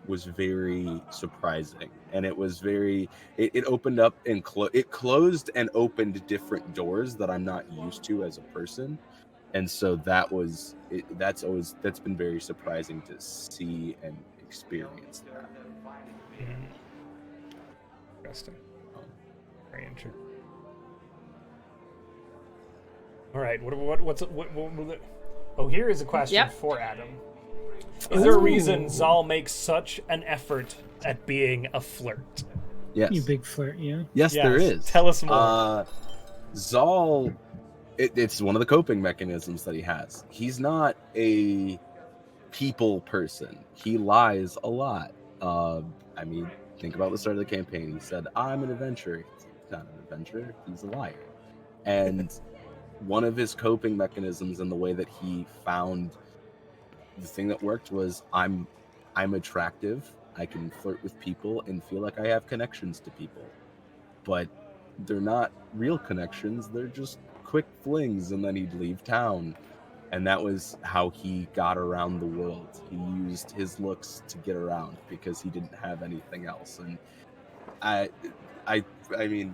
was very surprising. And it was it opened up and it closed and opened different doors that I'm not used to as a person. And so that's been very surprising to see and experience that. Interesting. Very interesting. All right. What here is a question for Adam. Is there a reason Zal makes such an effort at being a flirt? Yes. You big flirt, yeah. Yes, there is. Tell us more. Zal, it's one of the coping mechanisms that he has. He's not a people person. He lies a lot. I mean, think about the start of the campaign. He said, I'm an adventurer. He's not an adventurer. He's a liar. And one of his coping mechanisms and the way that he found the thing that worked was I'm attractive. I can flirt with people and feel like I have connections to people. But they're not real connections. They're just quick flings, and then he'd leave town. And that was how he got around the world. He used his looks to get around because he didn't have anything else. And I mean,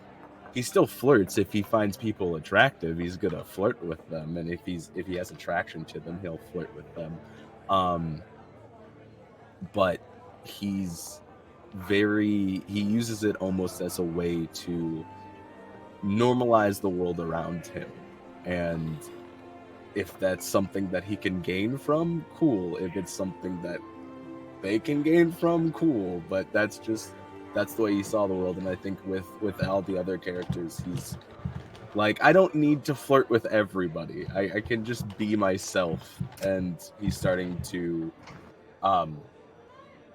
he still flirts. If he finds people attractive, he's gonna flirt with them. And if he has attraction to them, he'll flirt with them. But he uses it almost as a way to normalize the world around him. And if that's something that he can gain from, cool. If it's something that they can gain from, cool. But that's the way he saw the world. And I think with all the other characters, Like, I don't need to flirt with everybody. I can just be myself. And he's starting to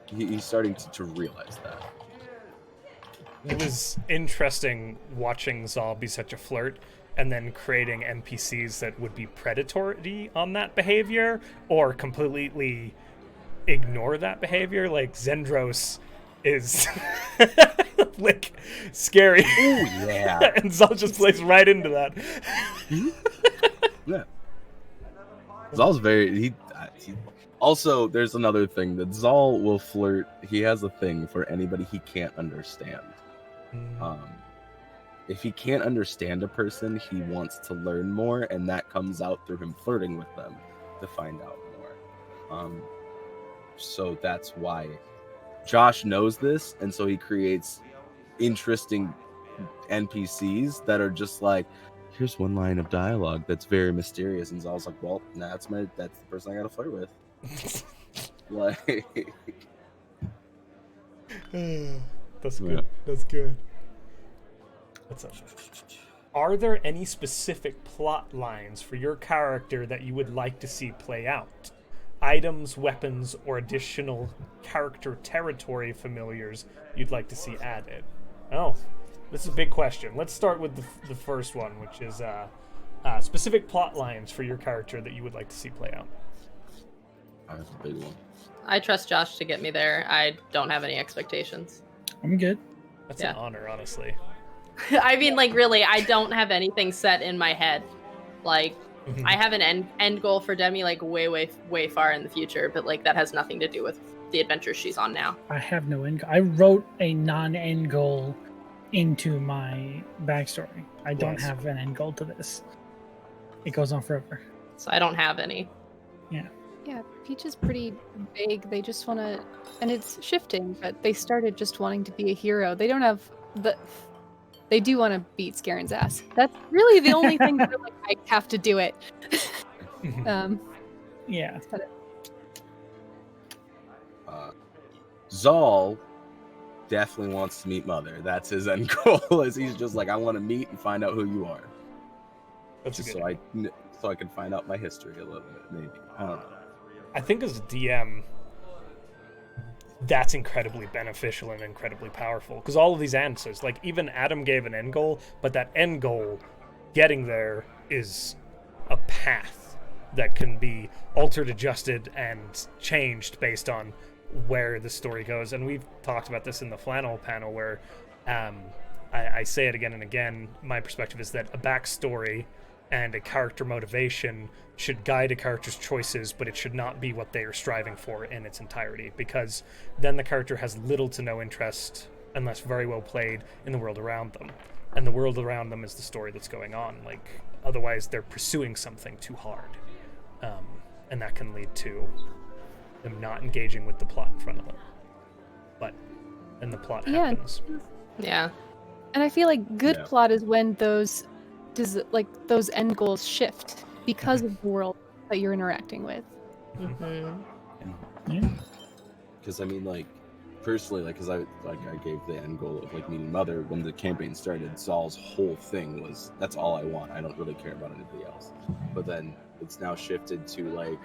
he's starting to realize that. It was interesting watching Zal be such a flirt and then creating NPCs that would be predatory on that behavior or completely ignore that behavior. Like Zendros is like scary. Oh yeah. And Zal just plays right into that. Yeah. Zal's very he also, there's another thing that Zal will flirt. He has a thing for anybody he can't understand. If he can't understand a person, he wants to learn more, and that comes out through him flirting with them to find out more. So that's why Josh knows this, and so he creates interesting NPCs that are just like, here's one line of dialogue that's very mysterious, and Zal's like, well, that's the person I gotta flirt with. Like, that's good. Yeah. That's good. What's up? Are there any specific plot lines for your character that you would like to see play out? Items, weapons, or additional character territory familiars you'd like to see added? Oh, this is a big question. Let's start with the first one, which is specific plot lines for your character that you would like to see play out. That's a big one. I trust Josh to get me there. I don't have any expectations. I'm good. That's an honor, honestly. I mean, like, really, I don't have anything set in my head. Like, I have an end goal for Demi, like, way far in the future, but, like, that has nothing to do with the adventures she's on now. I have no end goal. I wrote a non-end goal into my backstory. I don't have an end goal to this. It goes on forever. So I don't have any. Yeah. Yeah, Peach is pretty vague. They just want to, and it's shifting, but they started just wanting to be a hero. They don't have they do want to beat Scaren's ass. That's really the only thing that they're like, I have to do it. Yeah. Zal definitely wants to meet Mother. That's his end goal. Is he's just like, I want to meet and find out who you are. That's just so I can find out my history a little bit, maybe. I don't know. I think as a DM, that's incredibly beneficial and incredibly powerful, because all of these answers, like even Adam gave an end goal, but that end goal, getting there, is a path that can be altered, adjusted, and changed based on where the story goes. And we've talked about this in the flannel panel where I say it again and again, my perspective is that a backstory and a character motivation should guide a character's choices, but it should not be what they are striving for in its entirety, because then the character has little to no interest, unless very well played, in the world around them. And the world around them is the story that's going on. Like, otherwise they're pursuing something too hard. And that can lead to them not engaging with the plot in front of them. But then the plot happens. Yeah. And I feel like good plot is when those end goals shift because of the world that you're interacting with. Because I mean, like, personally, like, because I gave the end goal of like meeting Mother when the campaign started. Zal's whole thing was, that's all I want. I don't really care about anybody else. But then it's now shifted to, like,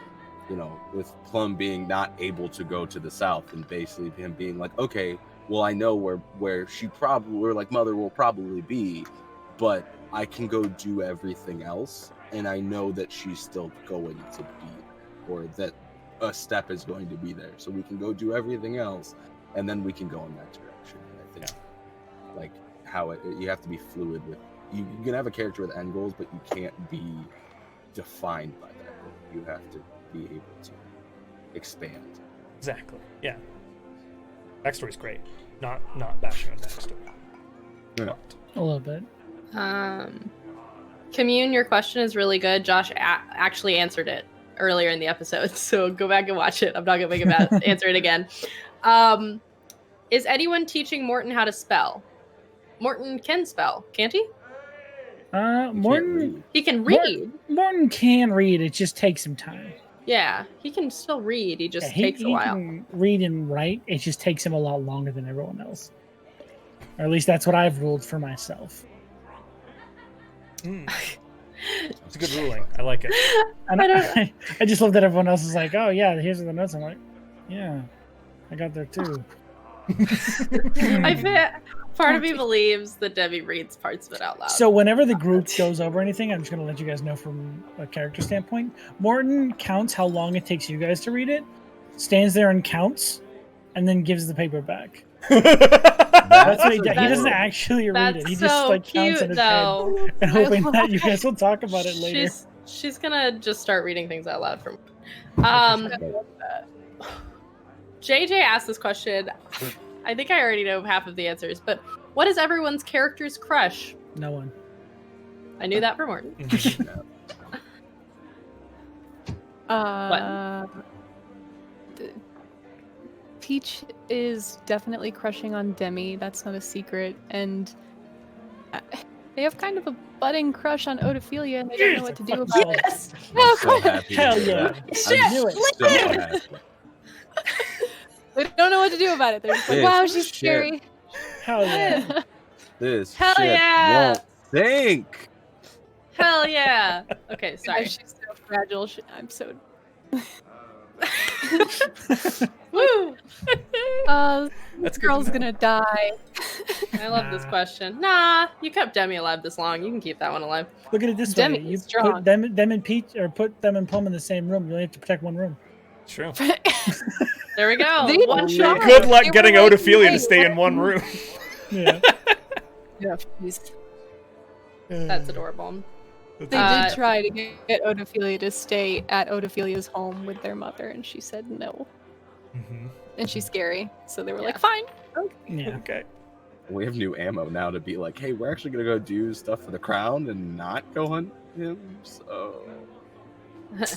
you know, with Plum being not able to go to the south, and basically him being like, okay, well, I know where she probably, where like Mother will probably be, but I can go do everything else, and I know that she's still going to be, or that a step is going to be there, so we can go do everything else, and then we can go in that direction. And I think, like, how you have to be fluid with, you can have a character with end goals, but you can't be defined by that goal. You have to be able to expand. Exactly. Yeah. Backstory's great. Not bashing on backstory. Yeah. A little bit. Commune, your question is really good. Josh actually answered it earlier in the episode, so go back and watch it. I'm not gonna answer it again. Is anyone teaching Morton how to spell? Morton can spell, can't he? Morton. He can read. Morton can read. It just takes him time. Yeah, he can still read. He just takes a while. He can read and write. It just takes him a lot longer than everyone else. Or at least that's what I've ruled for myself. It's a good ruling. I like it. And I just love that everyone else is like, oh yeah, here's the notes. I'm like, yeah, I got there too. I bet part of me believes that Debbie reads parts of it out loud. So whenever the group goes over anything, I'm just going to let you guys know from a character standpoint. Morton counts how long it takes you guys to read it, stands there and counts, and then gives the paper back. That's what he does. He doesn't actually read it. He just so like cute, counts in his though. head and hoping that you guys will talk about it later. She's gonna just start reading things out loud from. JJ asked this question. I think I already know half of the answers, but what is everyone's character's crush? No one. I knew that for Morton. Peach is definitely crushing on Demi. That's not a secret. And they have kind of a budding crush on Odophilia, and they don't know what to do about it. Yes! I'm so happy to Hell hear yeah. that. Shit, I'm knew it. so happy. They don't know what to do about it. They're just like, This wow, she's shit. scary. Hell yeah. This Hell shit yeah. won't think. Hell yeah! Okay, sorry. She's so fragile. I'm so... Woo! That's This good girl's to know. gonna die. I love this question. Nah, you kept Demi alive this long. You can keep that one alive. Look at it this Demi way. You is strong. put them and Peach, or put them and Plum in the same room. You only have to protect one room. True. There we go. They One were shot. not- Good luck They were getting like, Odophilia to "Hey, stay what in one room. Yeah. Yeah, please. That's adorable. They Uh, did try to get Odophilia to stay at Odophilia's home with their mother, and she said no. Mhm. And she's scary, so they were Yeah. like, fine. Yeah. Okay. We have new ammo now to be like, hey, we're actually gonna go do stuff for the crown and not go hunt him. So,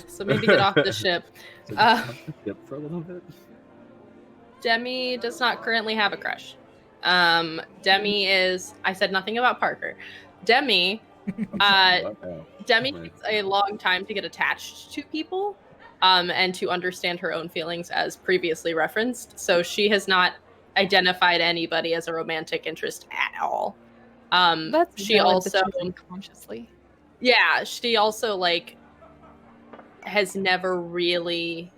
So maybe get off the ship. so just Uh, hunt the ship for a little bit. Demi does not currently have a crush. Demi is. I said nothing about Parker. Demi. Okay. Demi Right. takes a long time to get attached to people, and to understand her own feelings, as previously referenced. So she has not identified anybody as a romantic interest at all. That's she valid, also, but unconsciously. yeah, she also like has never really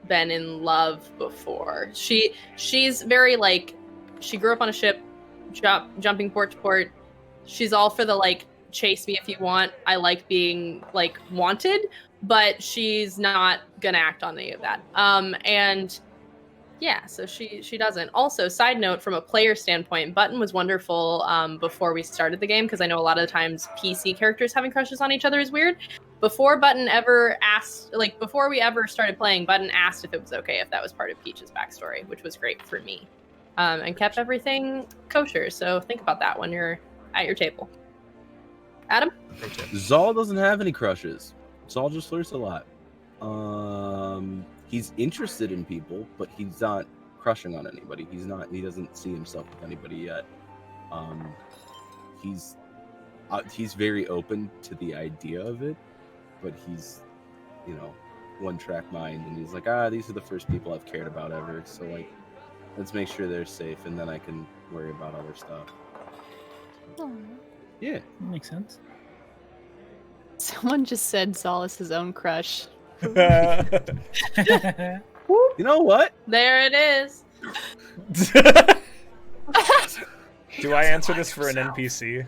been in love before. She's very like, she grew up on a ship, jumping port to port. She's all for the like, chase me if you want. I like being like wanted, but she's not gonna act on any of that. And yeah, so she doesn't. Also, side note, from a player standpoint, Button was wonderful before we started the game, because I know a lot of the times PC characters having crushes on each other is weird. Before Button ever asked, like before we ever started playing, Button asked if it was okay if that was part of Peach's backstory, which was great for me, and kept everything kosher. So think about that when you're at your table. Adam? Zal doesn't have any crushes. Zal just flirts a lot. He's interested in people, but he's not crushing on anybody. He doesn't see himself with anybody yet. He's very open to the idea of it, but he's, one track mind, and he's like, these are the first people I've cared about ever. So like, let's make sure they're safe, and then I can worry about other stuff. Yeah. Makes sense. Someone just said Zal is his own crush. You know what? There it is. Do I answer this for an NPC?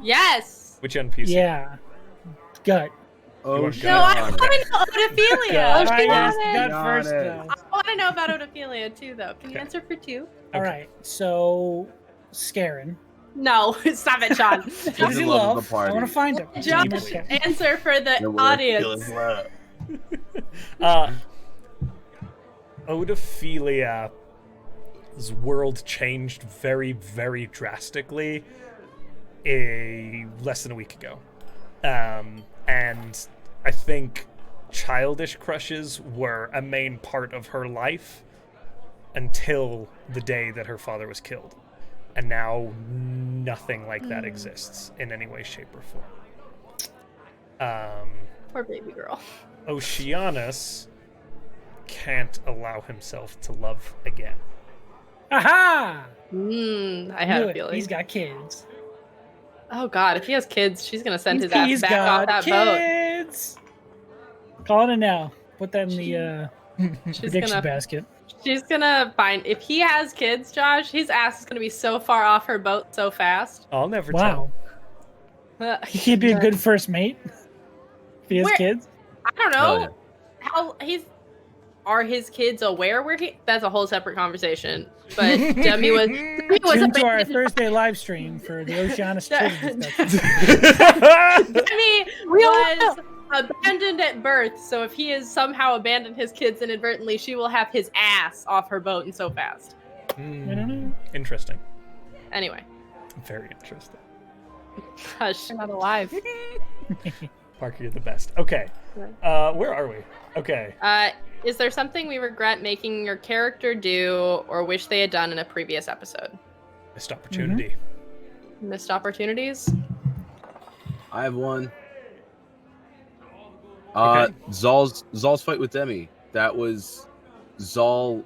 Yes. Which NPC? Yeah. Gut. Oh, want No, I God. want to know Odophilia. God. All right, Got yes, it. gut Got first, it. though. I want to know about Odophilia too, though. Can you Okay. answer for two? All right. So, Scarin. No, stop it, Sean. Who does he the love of love? the party. I want to find him. Josh, answer for the No, we're audience. feeling love. Odophilia's world changed very, very drastically less than a week ago. And I think childish crushes were a main part of her life until the day that her father was killed. And now nothing like that exists in any way, shape, or form. Poor baby girl. Oceanus can't allow himself to love again. Aha! I Knew had a it. feeling. He's got kids. Oh God, if he has kids, she's gonna send his ass He's back off got that boat. kids. Calling it now. Put that in the She's prediction gonna basket. She's gonna find if he has kids, Josh, his ass is gonna be so far off her boat so fast. I'll never Wow. He can't be a good first mate if he has Where- kids. I don't Hell know yeah. how are his kids aware where he? That's a whole separate conversation. But Demi was Tune to our abandoned. Thursday live stream for the Oceanus trivia discussion. Demi was abandoned at birth, so if he has somehow abandoned his kids inadvertently, she will have his ass off her boat and so fast. I don't know. Interesting. Anyway, Very interesting. hush. They're not alive. Parker, you're the best. Okay. Where are we? Okay. Is there something we regret making your character do or wish they had done in a previous episode? Missed opportunity. Missed opportunities? I have one. Okay. Zal's fight with Demi. That was Zal.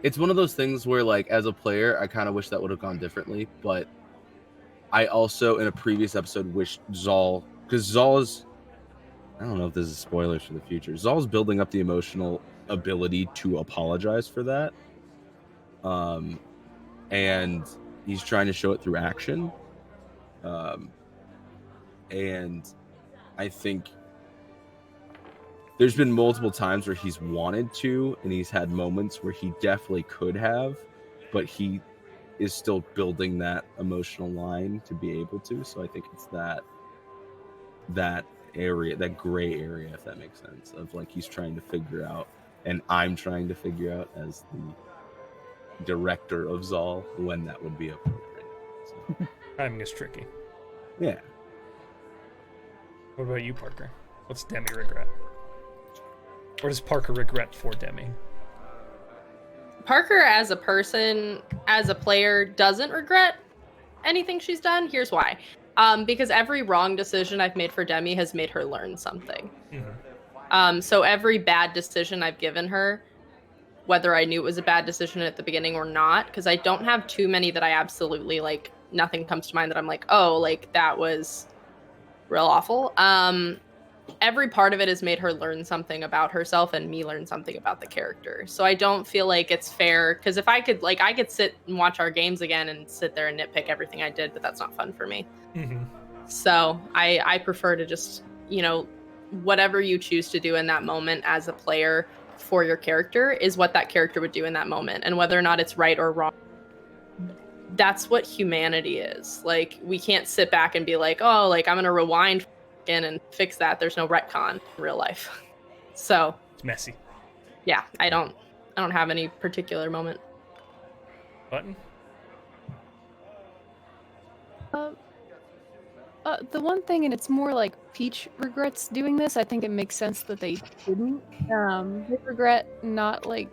It's one of those things where, like, as a player, I kind of wish that would have gone differently. But I also, in a previous episode, wished Zal, because Zal's, I don't know if this is spoilers for the future. Zal's building up the emotional ability to apologize for that. And he's trying to show it through action. And I think there's been multiple times where he's wanted to, and he's had moments where he definitely could have, but he is still building that emotional line to be able to. So I think it's that area, that gray area, if that makes sense, of like he's trying to figure out, and I'm trying to figure out as the director of Zal when that would be appropriate. So, Timing is tricky. yeah. What about you, Parker? What's Demi regret? Or does Parker regret for Demi? Parker, as a person, as a player, doesn't regret anything she's done. Here's why. Because every wrong decision I've made for Demi has made her learn something. Mm-hmm. So every bad decision I've given her, whether I knew it was a bad decision at the beginning or not, because I don't have too many that I absolutely, like, nothing comes to mind that I'm like, oh, like, that was real awful. Every part of it has made her learn something about herself and me learn something about the character. So I don't feel like it's fair, because if I could, like, I could sit and watch our games again and sit there and nitpick everything I did, but that's not fun for me. Mm-hmm. So I prefer to just, you know, whatever you choose to do in that moment as a player for your character is what that character would do in that moment. And whether or not it's right or wrong, that's what humanity is. Like, we can't sit back and be like, oh, like, I'm going to rewind in and fix that. There's no retcon in real life. So It's messy. yeah, I don't have any particular moment. Button? The one thing, and it's more like Peach regrets doing this. I think it makes sense that they didn't. They regret not, like.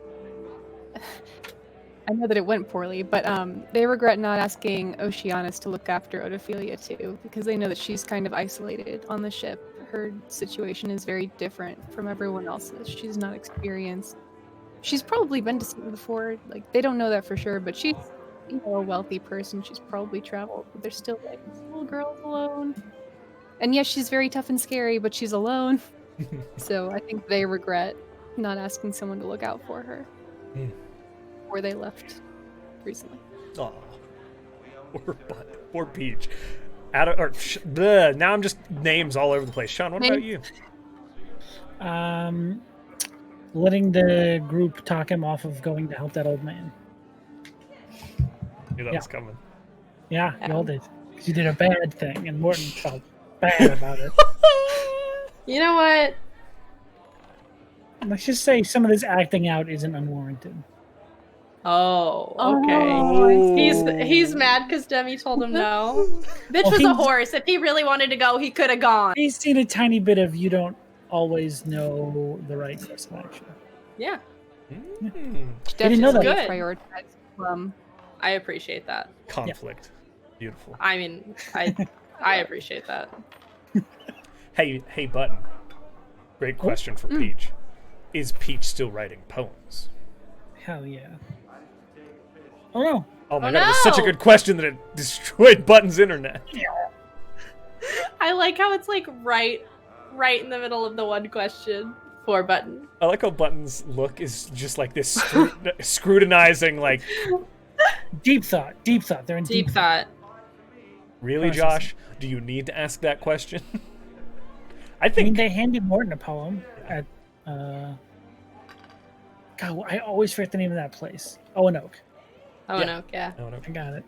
I know that it went poorly, but they regret not asking Oceanus to look after Odophilia too, because they know that she's kind of isolated on the ship. Her situation is very different from everyone else's. She's not experienced. She's probably been to sea before. Like, they don't know that for sure, but she's, you know, a wealthy person. She's probably traveled, but they're still like, this little girl's alone. And yes, she's very tough and scary, but she's alone. So I think they regret not asking someone to look out for her. Mm. Or they left recently. Aw. Poor Peach. Now I'm just names all over the place. Sean, what about you? Letting the group talk him off of going to help that old man. Knew that was coming. Yeah, you all did. Because you did a bad thing, and Morton felt bad about it. You know what? Let's just say some of this acting out isn't unwarranted. Oh, okay. Oh. He's mad because Demi told him no. Bitch Well, was a he's- horse. If he really wanted to go, he could have gone. He's seen a tiny bit of you don't always know the right course of action. Yeah, Mm. didn't know that. Good. Prioritize. I appreciate that. Conflict. Beautiful. I mean, I appreciate that. Hey, Button. Great question for Peach. Is Peach still writing poems? Hell yeah. Oh no. Oh my Oh, god, it was such a no! good question that it destroyed Button's internet. I like how it's like right in the middle of the one question for Button. I like how Button's look is just like this scrutinizing, like, Deep thought. They're in Deep thought. really, Processing. Josh? Do you need to ask that question? I I mean, think they handed Morton a poem at. God, I always forget the name of that place. Owen Oak. Oh Yeah. no, yeah. I don't know. I got it.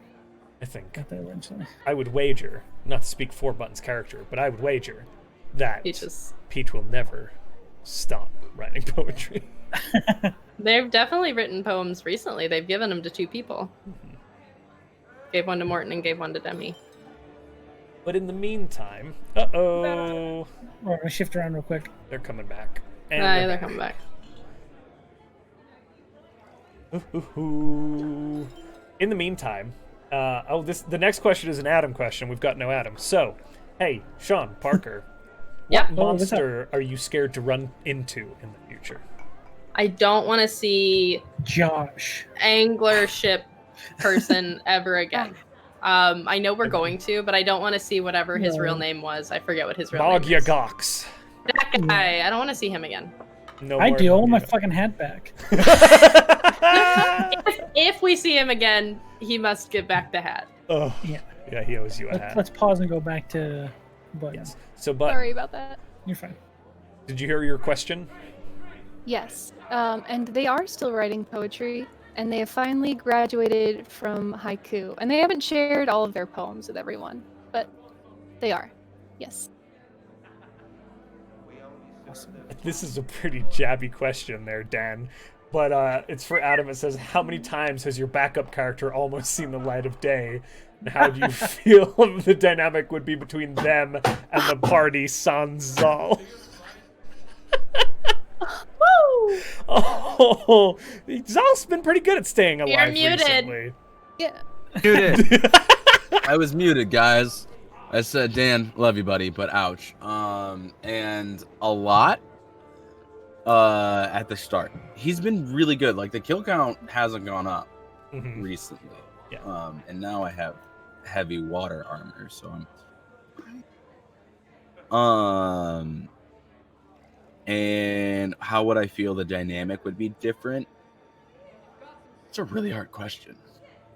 I think Got that eventually. I would wager, not to speak for Button's character, but I would wager that Peaches. Peach will never stop writing poetry. They've definitely written poems recently. They've given them to 2 people. Gave one to Morton and gave one to Demi. But in the meantime, uh-oh, We're gonna shift around real quick. they're coming back. And Yeah, they're coming back. Ooh. In the meantime, the next question is an Adam question. We've got no Adam. So, hey, Sean Parker, Yeah. what Oh, what's up? monster are you scared to run into in the future? I don't want to see Josh. angler ship person ever again. I know we're going to, but I don't want to see whatever his No. real name was. I forget what his real name is. Mogyagox. That guy. I don't want to see him again. No I more do. I want my Mogyagox. fucking hat back. If we see him again, he must give back the hat. Oh, Yeah. yeah, he owes you a hat. Let's pause and go back to Button. Yes. So, but Sorry about that. You're fine. did you hear your question? Yes, and they are still writing poetry, and they have finally graduated from haiku. And they haven't shared all of their poems with everyone, but they are. Yes. Awesome. This is a pretty jabby question there, Dan. But it's for Adam. It says, how many times has your backup character almost seen the light of day? And how do you feel the dynamic would be between them and the party Sanzal? Woo! Oh, Zal's been pretty good at staying You're alive muted. recently. Yeah. Muted. I was muted, guys. I said, Dan, love you, buddy, but ouch. And a lot at the start. He's been really good. Like, the kill count hasn't gone up Mhm. recently. Yeah. And now I have heavy water armor, so I'm and how would I feel the dynamic would be different? It's a really hard question.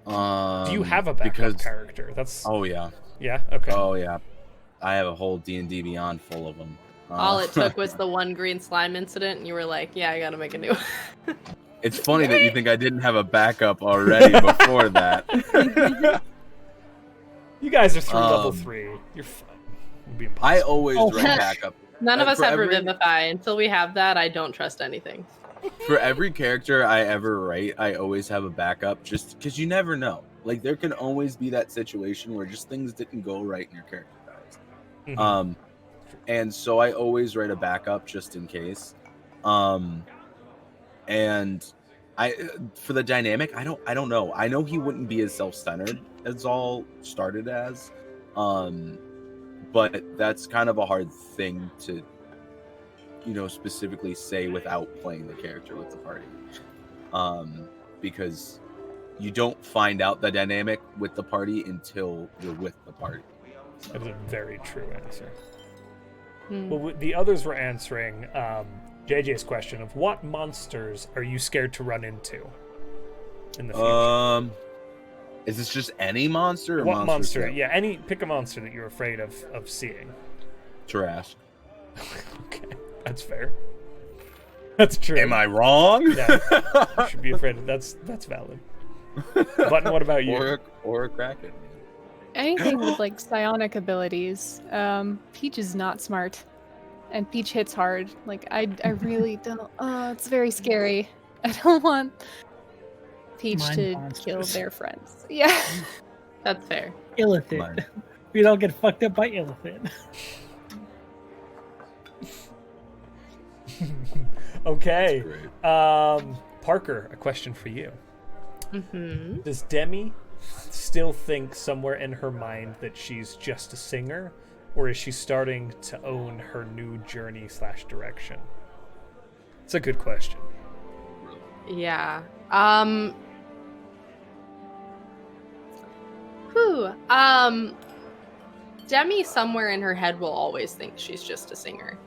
Do you have a backup character? That's Oh yeah. yeah. Okay. Oh yeah. I have a whole D&D Beyond full of them. All it took was the one green slime incident, and you were like, yeah, I gotta make a new one. It's funny that you think I didn't have a backup already before that. You guys are through level Um, 3. You're fine. It'll be I impossible. always Oh. run backup. None of us For have every- Revivify. Until we have that, I don't trust anything. For every character I ever write, I always have a backup just because you never know. Like, there can always be that situation where just things didn't go right and your character dies. Mhm. And so I always write a backup just in case. And I for the dynamic, I don't know. I know he wouldn't be as self-centered as all started as. But that's kind of a hard thing to specifically say without playing the character with the party. Because you don't find out the dynamic with the party until you're with the party. That is a very true answer. Hmm. Well, the others were answering JJ's question of what monsters are you scared to run into in the future? Is this just any monster or What monster? monster? Yeah, pick a monster that you're afraid of seeing. Trash. Okay, that's fair. That's true. Am I wrong? Yeah, you should be afraid of that's valid. Button, what about you? or a kraken. Anything with like psionic abilities. Peach is not smart, and Peach hits hard. Like I really don't. It's very scary. I don't want Peach Mind to monsters. kill their friends. Yeah. That's fair. Illithid. Mine. We don't get fucked up by Illithid. Okay. Great. Parker, a question for you. Mm-hmm. Does Demi still think somewhere in her mind that she's just a singer, or is she starting to own her new journey / direction? It's a good question. Yeah. Whew. Demi somewhere in her head will always think she's just a singer.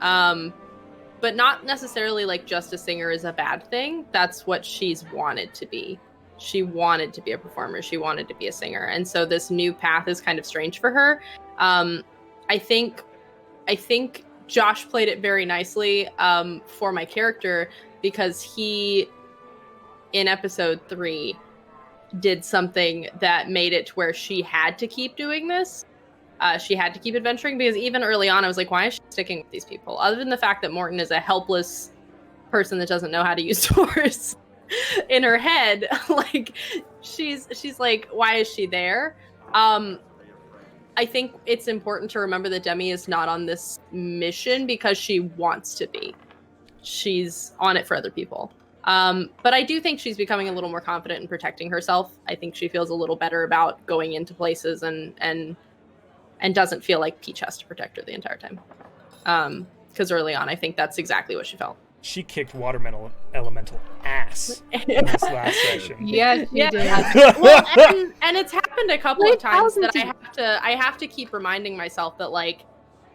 But not necessarily like just a singer is a bad thing. That's what she's wanted to be. She wanted to be a performer. She wanted to be a singer. And so this new path is kind of strange for her. I think Josh played it very nicely for my character, because he, in episode 3, did something that made it to where she had to keep doing this. She had to keep adventuring, because even early on I was like, why is she sticking with these people? Other than the fact that Morton is a helpless person that doesn't know how to use doors in her head, like she's like, why is she there? I think it's important to remember that Demi is not on this mission because she wants to be. She's on it for other people. But I do think she's becoming a little more confident in protecting herself. I think she feels a little better about going into places and doesn't feel like Peach has to protect her the entire time. Because early on, I think that's exactly what she felt. She kicked Watermelon Elemental ass in this last session. Yeah, she did. Well, and it's happened a couple of times that I have to keep reminding myself that, like,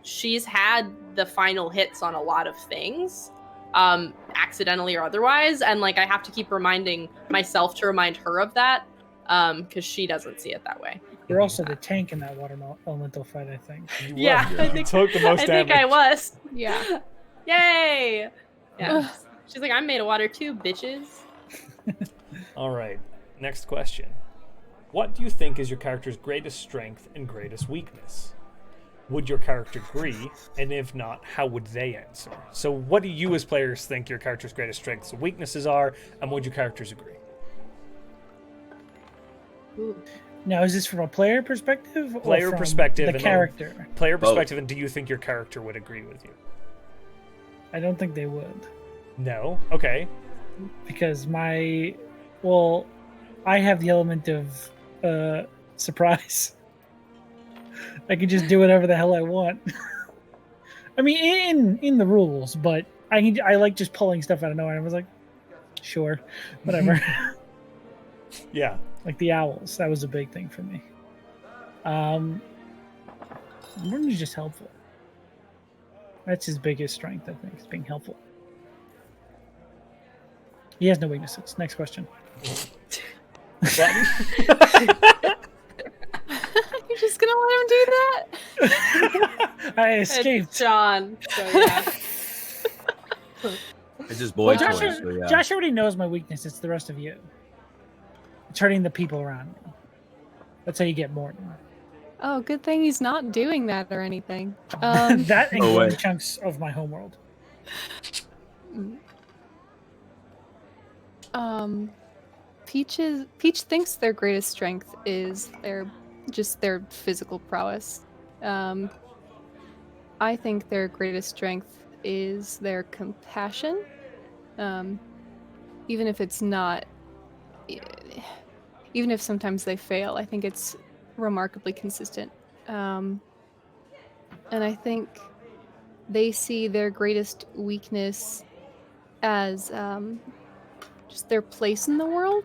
she's had the final hits on a lot of things, accidentally or otherwise, and like I have to keep reminding myself to remind her of that, because she doesn't see it that way. You're also the tank in that Watermelon Elemental fight, I think. Yeah, I think took the most damage. I think I was. Yeah. Yay! Yeah. She's like, I'm made of water too, bitches. All right. Next question. What do you think is your character's greatest strength and greatest weakness? Would your character agree? And if not, how would they answer? So what do you as players think your character's greatest strengths and weaknesses are, and would your characters agree? Ooh. Now, is this from a player perspective or Player from perspective. the character? Player perspective, and do you think your character would agree with you? I don't think they would. No? Okay. Because I have the element of surprise. I can just do whatever the hell I want. I mean, in the rules, but I like just pulling stuff out of nowhere. I was like, sure, whatever. Yeah. Like the owls, that was a big thing for me. Morton is just helpful. That's his biggest strength, I think, is being helpful. He has no weaknesses. Next question. You're just gonna let him do that? I escaped. It's John. So yeah. It's just boy Josh, toys. So yeah. Josh already knows my weakness. It's the rest of you. It's hurting the people around me. That's how you get Morton. Oh, good thing he's not doing that or anything. That and Oh, growing wait. chunks of my homeworld. Peach thinks their greatest strength is their physical prowess. I think their greatest strength is their compassion. Even if it's not, even if sometimes they fail, I think it's remarkably consistent. And I think they see their greatest weakness as just their place in the world.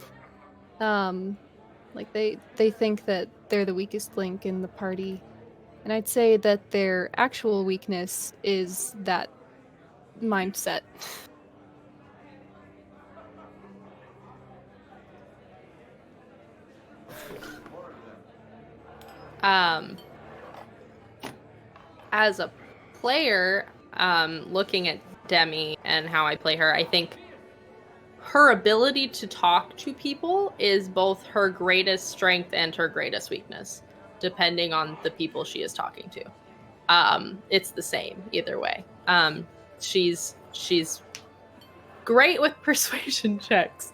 Like they think that they're the weakest link in the party. And I'd say that their actual weakness is that mindset. As a player, looking at Demi and how I play her, I think her ability to talk to people is both her greatest strength and her greatest weakness, depending on the people she is talking to. It's the same either way. She's great with persuasion checks.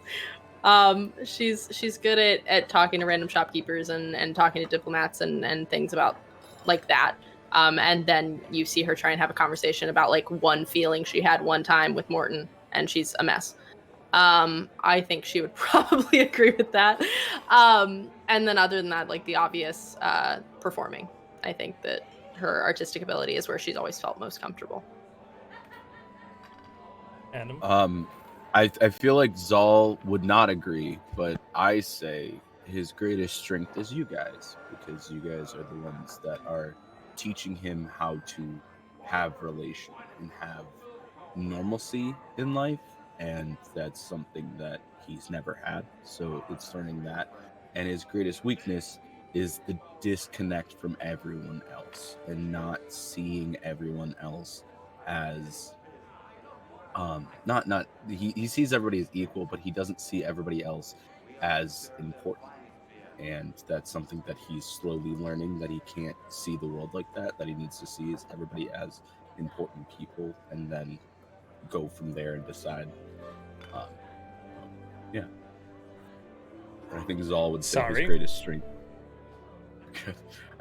She's good at talking to random shopkeepers and talking to diplomats and things about like that. And then you see her try and have a conversation about like one feeling she had one time with Morton, and she's a mess. I think she would probably agree with that. And then other than that, like the obvious performing, I think that her artistic ability is where she's always felt most comfortable. Adam? I feel like Zal would not agree, but I say his greatest strength is you guys, because you guys are the ones that are teaching him how to have relation and have normalcy in life, and that's something that he's never had. So it's learning that. And his greatest weakness is the disconnect from everyone else and not seeing everyone else as he sees everybody as equal, but he doesn't see everybody else as important. And that's something that he's slowly learning, that he can't see the world like that he needs to see is everybody as important people, and then go from there and decide. Yeah. I think Zal would say his greatest strength.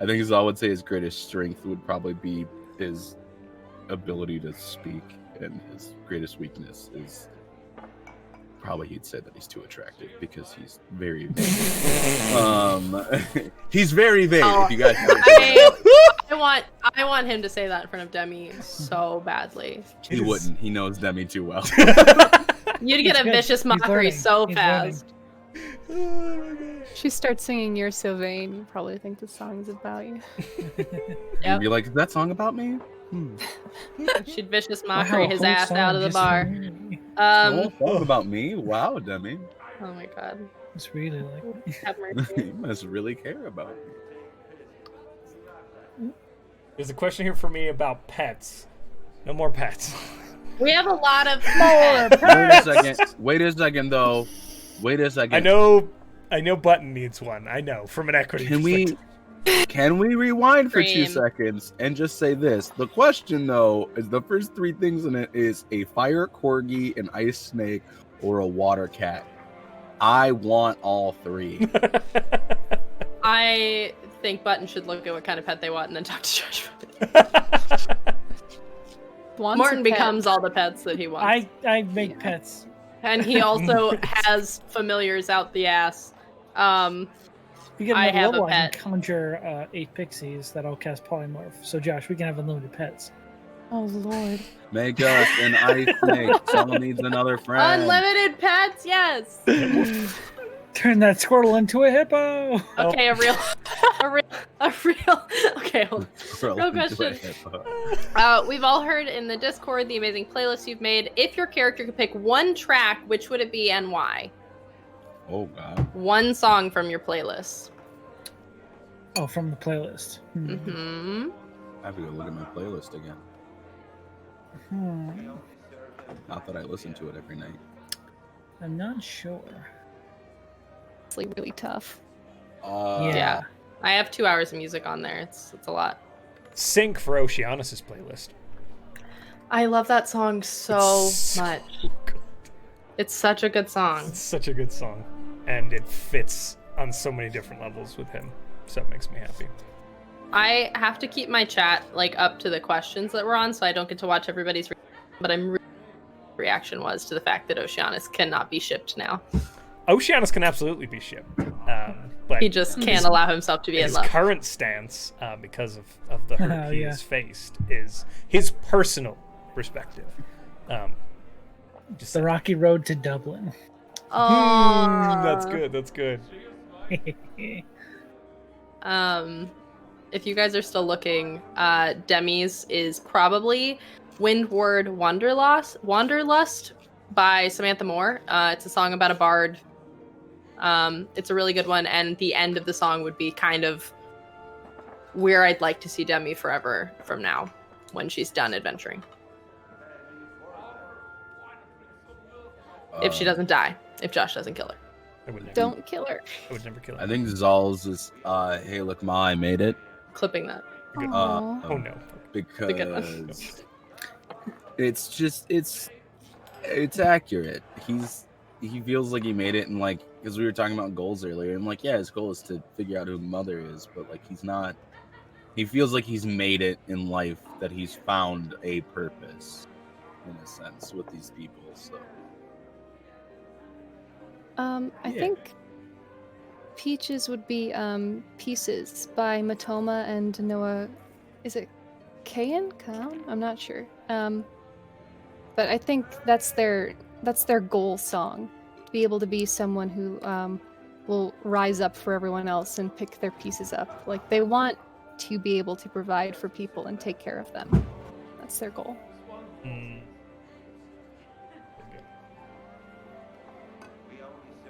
I think Zal would say his greatest strength would probably be his ability to speak, and his greatest weakness is probably he'd say that he's too attractive because he's very vain. He's very vain. If you guys I want him to say that in front of Demi so badly. He wouldn't. He knows Demi too well. You'd get a vicious mockery so fast. She starts singing "You're So Vain." You probably think the song's about you. You'd be like, "Is that song about me?" She'd vicious mockery his ass out of the bar. Song about me? Wow, Demi. Oh my god. It's really like Have mercy. You must really care about me. There's a question here for me about pets. No more pets. We have a lot of more pets. Wait a second, though. Wait a second. I know Button needs one. I know, from an equity perspective. Can we rewind for 2 seconds and just say this? The question, though, is the first 3 things in it is a fire corgi, an ice snake, or a water cat. I want all 3. I think Button should look at what kind of pet they want and then talk to Josh about it. Martin becomes all the pets that he wants. I make pets. And he also has familiars out the ass. We get I another have level, a pet. I can conjure 8 pixies that'll cast polymorph. So Josh, we can have unlimited pets. Oh lord. Make us an ice snake. Someone needs another friend. Unlimited pets, yes. Turn that Squirtle into a hippo. Okay, a real. Okay, hold on. Real question. We've all heard in the Discord the amazing playlist you've made. If your character could pick one track, which would it be and why? Oh god. One song from your playlist. Oh, from the playlist. Mm-hmm. I have to go look at my playlist again. Not that I listen to it every night. I'm not sure. It's like really tough. Yeah. I have 2 hours of music on there. It's a lot. Sync for Oceanus' playlist. I love that song so much. Good. It's such a good song. It's such a good song. And it fits on so many different levels with him. So it makes me happy. I have to keep my chat up to the questions that we're on, so I don't get to watch everybody's but I'm reaction was to the fact that Oceanus cannot be shipped now. Oceanus can absolutely be shipped. But he just can't allow himself to be in love. His current stance, because of the hurt he has faced, is his personal perspective. Just the rocky road to Dublin. Oh, that's good. That's good. If you guys are still looking, Demi's is probably Windward Wanderlust by Samantha Moore. It's a song about a bard. It's a really good one, and the end of the song would be kind of where I'd like to see Demi forever from now, when she's done adventuring. If she doesn't die, if Josh doesn't kill her. Don't kill her. I would never kill her. I think Zal's is, hey, look, Ma, I made it. Clipping that. Oh no. Because it's just, it's accurate. He feels like he made it, and like, because we were talking about goals earlier, and like, yeah, his goal is to figure out who Mother is, but like, he feels like he's made it in life, that he's found a purpose, in a sense, with these people, so. I think Peaches would be Pieces by Matoma and Noah. Is it Kayan? I'm not sure. But I think that's their goal song, to be able to be someone who will rise up for everyone else and pick their pieces up. Like, they want to be able to provide for people and take care of them. That's their goal. Mm.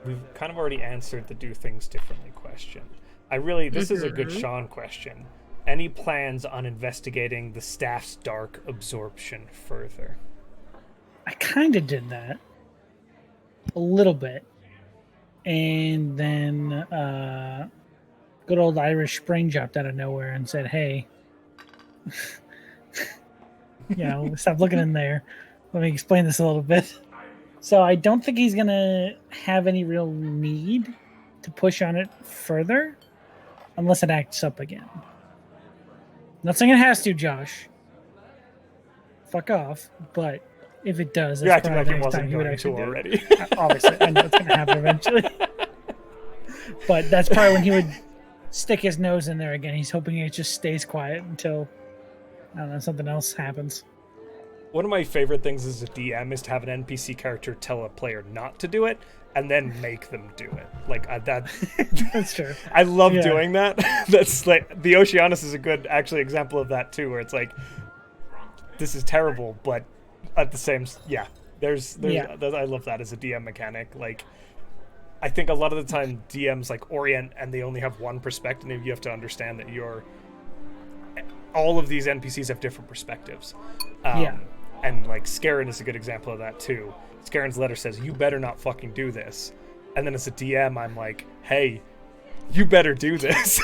We've kind of already answered the do things differently question. This is a good Sean question. Any plans on investigating the staff's dark absorption further? I kind of did that a little bit, and then good old Irish Spring jumped out of nowhere and said, "Hey, stop looking in there. Let me explain this a little bit." So I don't think he's gonna have any real need to push on it further, unless it acts up again. Not saying it has to, Josh. Fuck off, but. If it does, You're that's acting probably like it the next wasn't time he would going actually to do already. it. Obviously, I know it's going to happen eventually. But that's probably when he would stick his nose in there again. He's hoping it just stays quiet until, I don't know, something else happens. One of my favorite things as a DM is to have an NPC character tell a player not to do it and then make them do it. Like that. That's true. I love doing that. That's like the Oceanus is a good actually example of that too, where it's like, this is terrible, but at the same, there's I love that as a DM mechanic. Like, I think a lot of the time DMs like orient and they only have one perspective, and you have to understand that all of these NPCs have different perspectives. And like Scarron is a good example of that too. Scarron's letter says, "You better not fucking do this," and then as a DM, I'm like, "Hey, you better do this."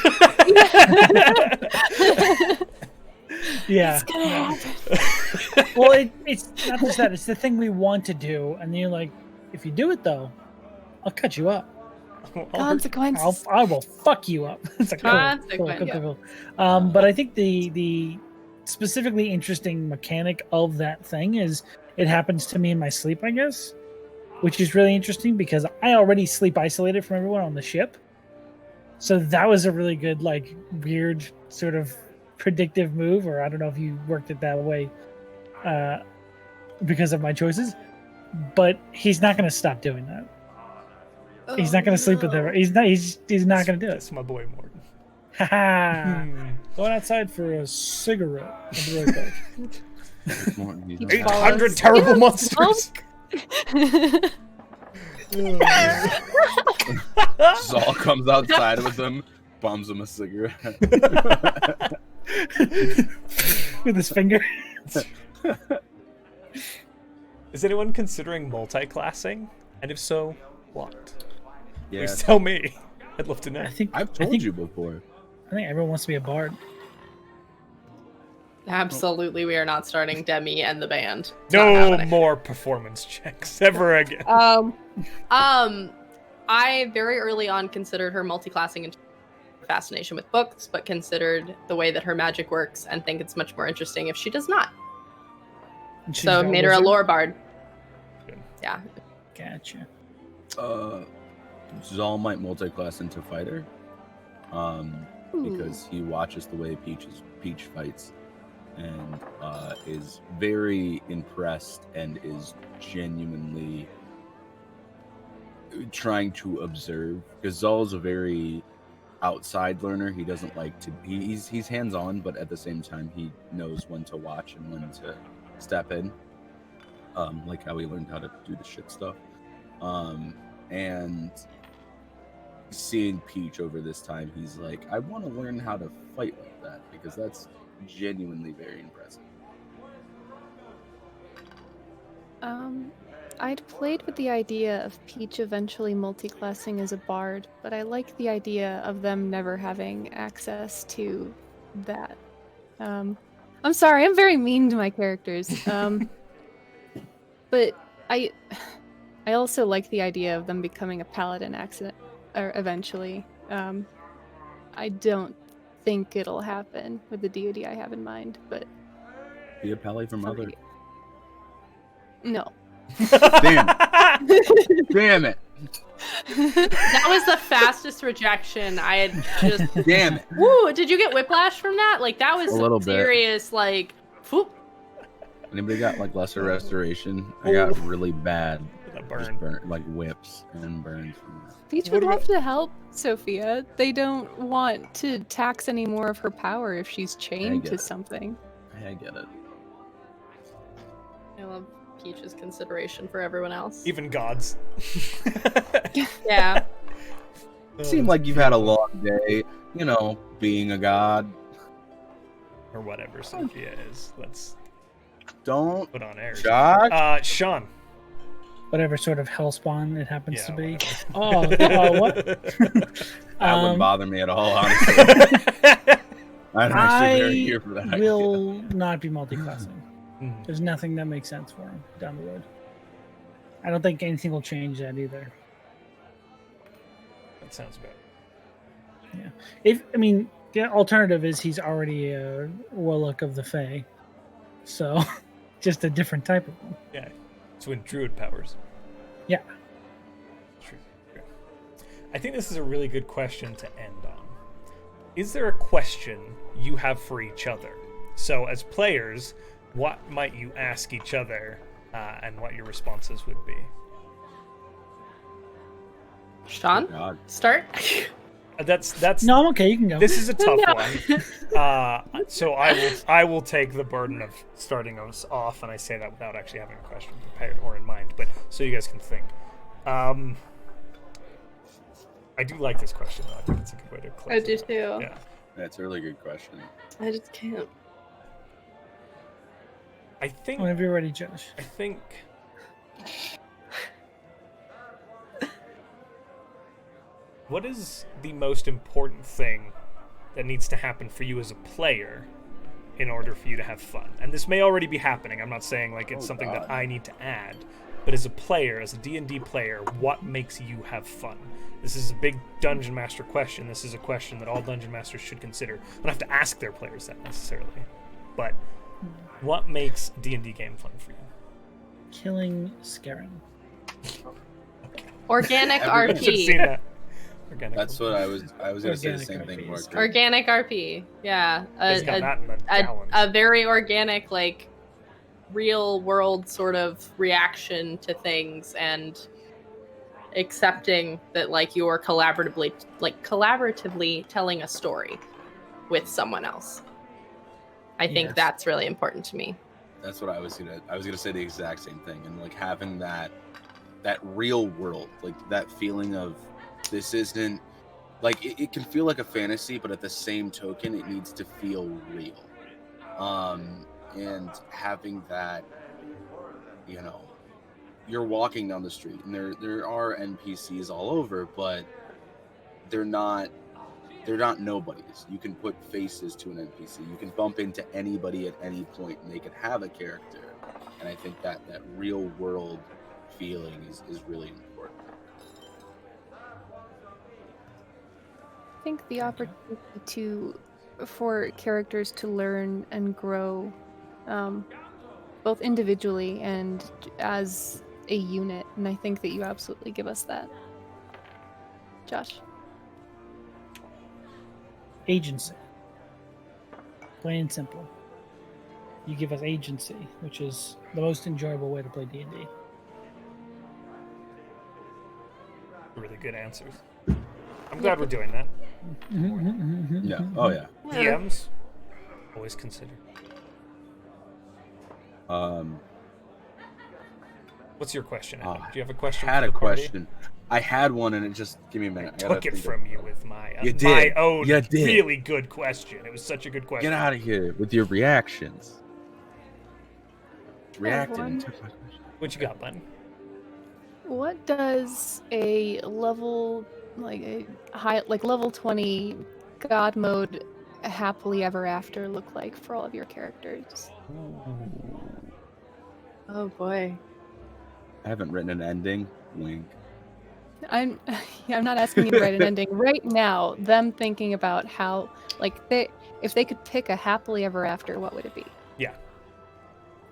Yeah. It's gonna happen. Well, it's not just that. It's the thing we want to do, and then you're like, if you do it though, I'll cut you up. Consequences. I will fuck you up. It's like cool. But I think the specifically interesting mechanic of that thing is it happens to me in my sleep, I guess, which is really interesting because I already sleep isolated from everyone on the ship. So that was a really good, like, weird sort of predictive move, or I don't know if you worked it that way because of my choices, but he's not going to stop doing that. He's not going to sleep with her. He's not going to do it. That's my boy Morton. Haha. Going outside for a cigarette. I'll be right back. 800 terrible monsters. Saul comes outside with him, bums him a cigarette. With his finger. Is anyone considering multi-classing? And if so, what? Yeah. Please tell me. I'd love to know. I've told you before. I think everyone wants to be a bard. Absolutely, we are not starting Demi and the band. It's not No happening. more performance checks ever again. I very early on considered her multi-classing and fascination with books, but considered the way that her magic works and think it's much more interesting if she does not. So made her a lore bard. Good. Yeah. Gotcha. Zal might multi-class into fighter, because he watches the way Peach fights, and is very impressed and is genuinely trying to observe. Because Zal is a very outside learner. He doesn't like to. He's hands-on, but at the same time, he knows when to watch and when to step in. Like how he learned how to do the shit stuff. And seeing Peach over this time, he's like, I want to learn how to fight like that, because that's genuinely very impressive. I'd played with the idea of Peach eventually multi-classing as a bard, but I like the idea of them never having access to that. I'm sorry, I'm very mean to my characters. But I also like the idea of them becoming a paladin eventually. I don't think it'll happen with the deity I have in mind, but Be a pally from Mother. no. Damn it. Damn it. That was the fastest rejection I had just... Damn it. Woo! Did you get whiplash from that? Like, that was A little bit. serious, like... Whoop. Anybody got like lesser restoration? I got really bad burn. like whips and burns. Peach What would love about- to help Sophia. They don't want to tax any more of her power if she's chained get to it. something. I get it. I love Peach's consideration for everyone else. Even gods. Yeah. It seemed like you've had a long day, you know, being a god. Or whatever Sophia is. Let's Don't put on air. Josh. Sean. Whatever sort of hellspawn it happens Yeah, to be. whatever. Oh, what? That wouldn't bother me at all, honestly. I'm actually very here for that. will not be multi-classing. Mhm. There's nothing that makes sense for him down the road. I don't think anything will change that either. That sounds good. The alternative is he's already a warlock of the Fae, so just a different type of one. Yeah. So in druid powers. Yeah. True. I think this is a really good question to end on. Is there a question you have for each other? So as players, what might you ask each other, and what your responses would be? Sean, God. start. That's No, I'm okay. You can go. This is a tough No. one. So I will take the burden of starting us off, and I say that without actually having a question prepared or in mind, but so you guys can think. I do like this question, though. I think it's a good way to close. I do it. too. Yeah. That's a really good question. I just can't. I think. Whenever you're ready, Josh. I think. What is the most important thing that needs to happen for you as a player in order for you to have fun? And this may already be happening. I'm not saying like it's something that I need to add, but as a player, as a D&D player, what makes you have fun? This is a big Dungeon Master question. This is a question that all Dungeon Masters should consider. I don't have to ask their players that necessarily, but what makes a D&D game fun for you? Killing Scarin. Organic Everybody I should have RP. seen that. Organic. That's what I was gonna say the Organic same thing. RPs. Mark. Organic RP. Yeah. He's got that in the gallons. A very organic, like, real world sort of reaction to things and accepting that, like, you're collaboratively telling a story with someone else. I think Yes. that's really important to me. That's what I was gonna say the exact same thing, and like having that real world, like that feeling of this isn't like it can feel like a fantasy, but at the same token, it needs to feel real. And having that, you know, you're walking down the street and there are NPCs all over, but they're not nobodies. You can put faces to an NPC. You can bump into anybody at any point and they can have a character. And I think that real world feeling is really important. I think the opportunity for characters to learn and grow, both individually and as a unit, and I think that you absolutely give us that. Josh? Agency. Plain and simple. You give us agency, which is the most enjoyable way to play D&D. Really good answers. I'm glad we're doing that. Yeah. Oh yeah. DMs, always consider. What's your question, Adam? Do you have a question? Had for a the party? question. I had one, and it just give me a minute. I gotta Took it think from of- you with my You my did. own You did. really good question. It was such a good question. Get out of here with your reactions. Reacted one. and took my question. What you got, bud? What does a level level 20 God mode happily ever after look like for all of your characters? Oh boy. I haven't written an ending. Wink. I'm not asking you to write an ending right now. Them thinking about how, like, if they could pick a happily ever after, what would it be?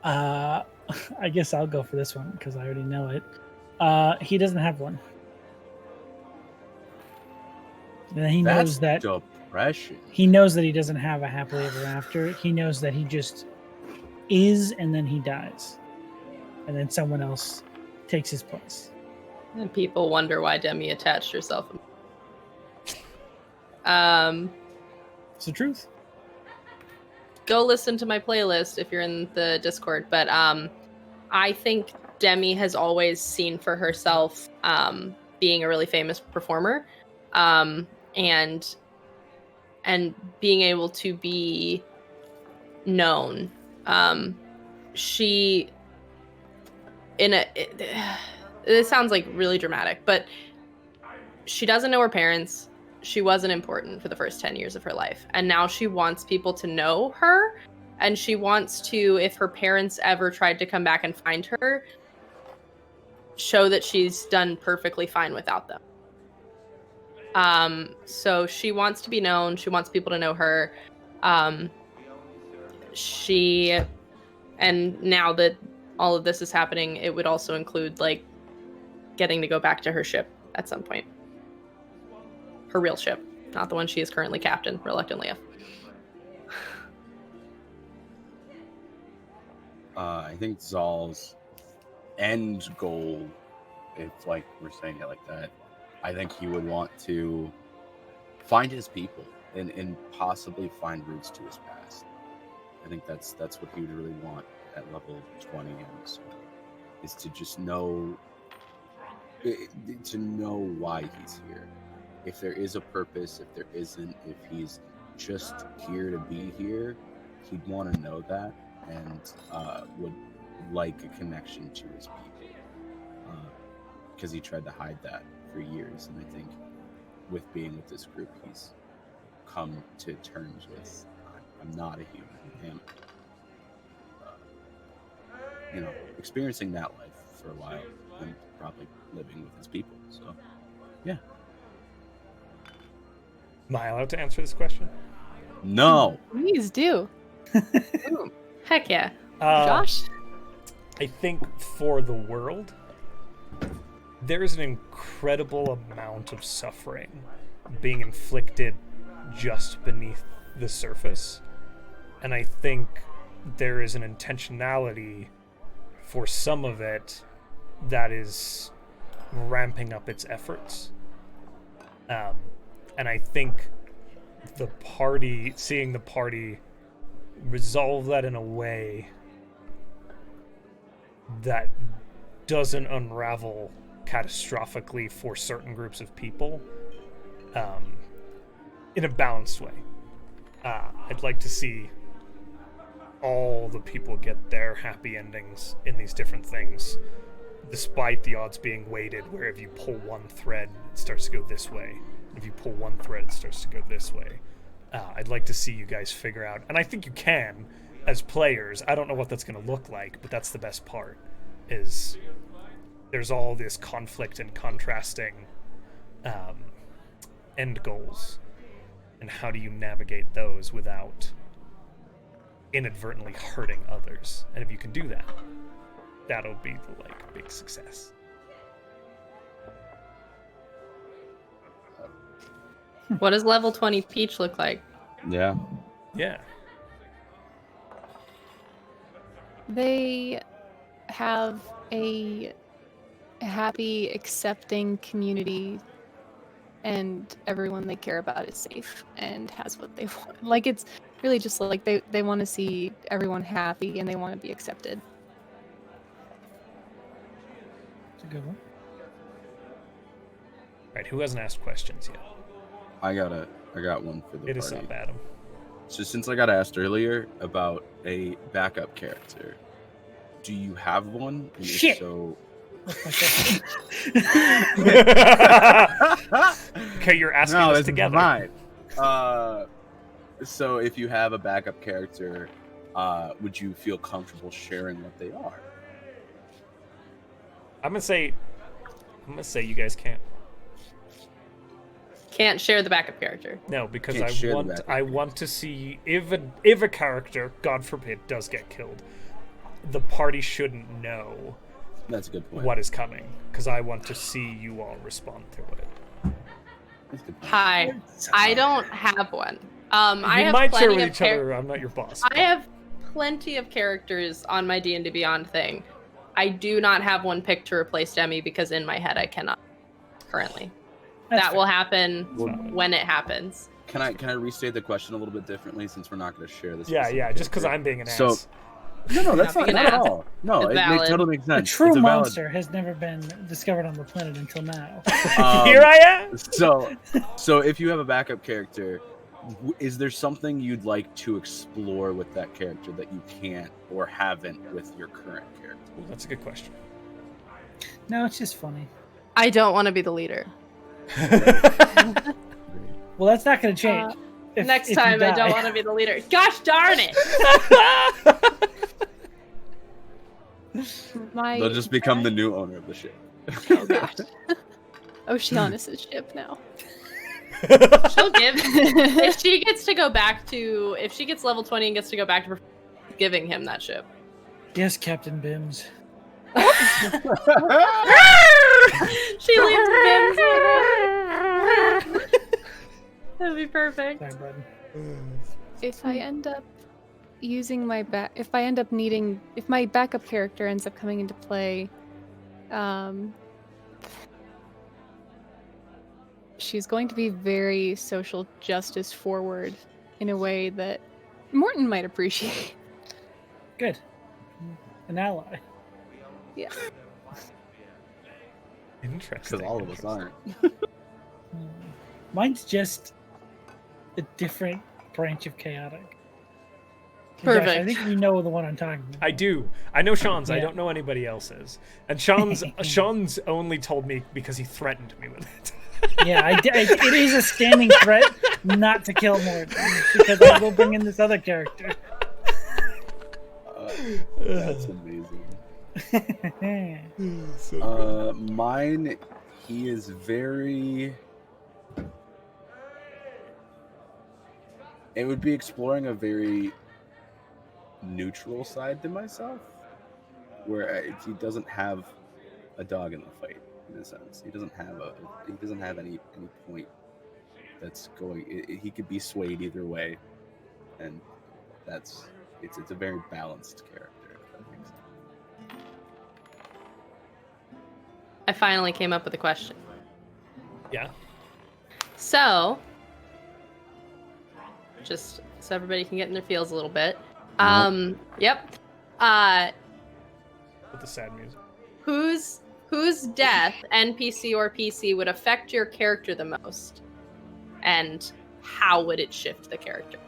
I guess I'll go for this one because I already know it. He doesn't have one. And he knows that Depression. he knows that he doesn't have a happily ever after. He knows that he just is, and then he dies, and then someone else takes his place. And people wonder why Demi attached herself. It's the truth. Go listen to my playlist if you're in the Discord. But I think Demi has always seen for herself being a really famous performer, and being able to be known. This sounds like really dramatic, but she doesn't know her parents. She wasn't important for the first 10 years of her life. And now she wants people to know her. And she wants to, if her parents ever tried to come back and find her, show that she's done perfectly fine without them. So she wants to be known. She wants people to know her. And now that all of this is happening, it would also include like getting to go back to her ship at some point. Her real ship, not the one she is currently captain, reluctantly of. I think Zal's end goal, if like we're saying it like that, I think he would want to find his people and possibly find roots to his past. I think that's what he would really want at level 20 is to just know why he's here. If there is a purpose, if there isn't, if he's just here to be here, he'd want to know that and would like a connection to his people. Because he tried to hide that for years, and I think with being with this group, he's come to terms with, I'm not a human, and experiencing that life for a while and probably living with his people. So, yeah. Am I allowed to answer this question? No. Please do. Ooh, heck yeah. Josh? I think for the world, there is an incredible amount of suffering being inflicted just beneath the surface. And I think there is an intentionality for some of it that is ramping up its efforts. And I think seeing the party resolve that in a way that doesn't unravel catastrophically for certain groups of people, in a balanced way. I'd like to see all the people get their happy endings in these different things, despite the odds being weighted, where if you pull one thread, it starts to go this way. If you pull one thread, it starts to go this way. I'd like to see you guys figure out, and I think you can, as players. I don't know what that's going to look like, but that's the best part, is there's all this conflict and contrasting end goals, and how do you navigate those without inadvertently hurting others? And if you can do that, that'll be the big success. What does level 20 Peach look like? Yeah. Yeah. They have a happy, accepting community, and everyone they care about is safe and has what they want. Like, it's really just like they want to see everyone happy and they want to be accepted. It's a good one. Right, who hasn't asked questions yet? I got one for the It is party. up, Adam. So since I got asked earlier about a backup character, do you have one? And if Shit. so, Okay, you're asking no, us it's together. mine. So if you have a backup character, would you feel comfortable sharing what they are? I'm gonna say you guys can't. Can't share the backup character. No, because Can't share the I backup want to see if a character, God forbid, does get killed, the party shouldn't know That's a good point. what is coming, because I want to see you all respond to it. That's a good point. Hi. I don't have one. I You have might share plenty with of each other. I'm not your boss. I have plenty of characters on my D&D Beyond thing. I do not have one picked to replace Demi because in my head I cannot currently. That's that fair. will happen Well, when it happens. Can I restate the question a little bit differently since we're not going to share this? Yeah, just because I'm being an ass. So, no, that's Not not being an at ass. all. No, It's it valid. totally makes A sense. true It's a valid- monster has never been discovered on the planet until now. Here I am. So if you have a backup character, is there something you'd like to explore with that character that you can't or haven't with your current character? Ooh, that's a good question. No, it's just funny. I don't want to be the leader. Well, that's not going to change. Next if time you I die. don't want to be the leader. Gosh darn it! They'll just become the new owner of the ship. Oh gosh. Oceanus' ship now. She'll give if she gets level 20 and gets to go back to giving him that ship. Yes, Captain Bims. She leaves Bims with it. That'd be perfect. Sorry, bud. If I end up using my if my backup character ends up coming into play, she's going to be very social justice forward in a way that Morton might appreciate. Good. An ally. Yeah. Interesting. Because all of us aren't. Mine's just a different branch of chaotic. Perfect. Josh, I think we know the one I'm talking about. I do. I know Sean's. I Yeah. don't know anybody else's. And Sean's only told me because he threatened me with it. Yeah, it is a standing threat not to kill Morton because I will bring in this other character. That's amazing. Mine, he is very... It would be exploring a very neutral side to myself, where he doesn't have a dog in the fight, in a sense. He doesn't have any point that's going... He could be swayed either way, and it's a very balanced character. If that makes sense. I finally came up with a question. Yeah. So, just so everybody can get in their feels a little bit. Yep. With the sad music. Whose death, NPC or PC, would affect your character the most? And how would it shift the character?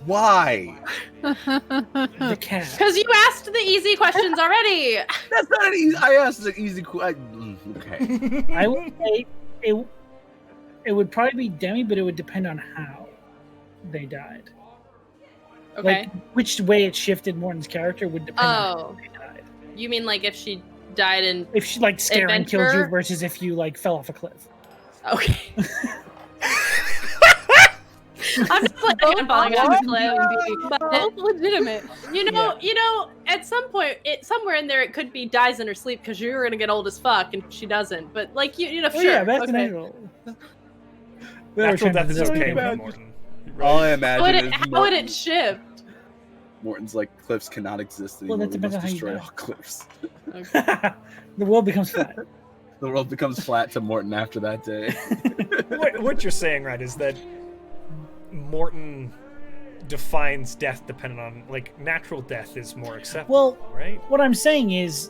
Why? The cat. Because you asked the easy questions already. That's not an easy... I asked an easy question. Okay. I would say it would probably be Demi, but it would depend on how they died. Okay. Like, which way it shifted Morton's character would depend on how they died. You mean like if she died in... If she, like, scare and killed you Adventure? versus if you, like, fell off a cliff. Okay. I'm just like falling off a cliff. But Both legitimate. you know, at some point, somewhere in there, it could be dies in her sleep because you're gonna get old as fuck, and she doesn't. But like you know, Oh, sure. yeah, that's okay. natural. Natural death is okay bad. with Morton. All I How imagine is how would it shift? Morton's like, cliffs cannot exist Well, anymore. that We depends must on how you destroy die. all cliffs. Okay. The world becomes flat. The world becomes flat to Morton after that day. What you're saying, right, is that Morton defines death dependent on, like, natural death is more acceptable, Well, right? what I'm saying is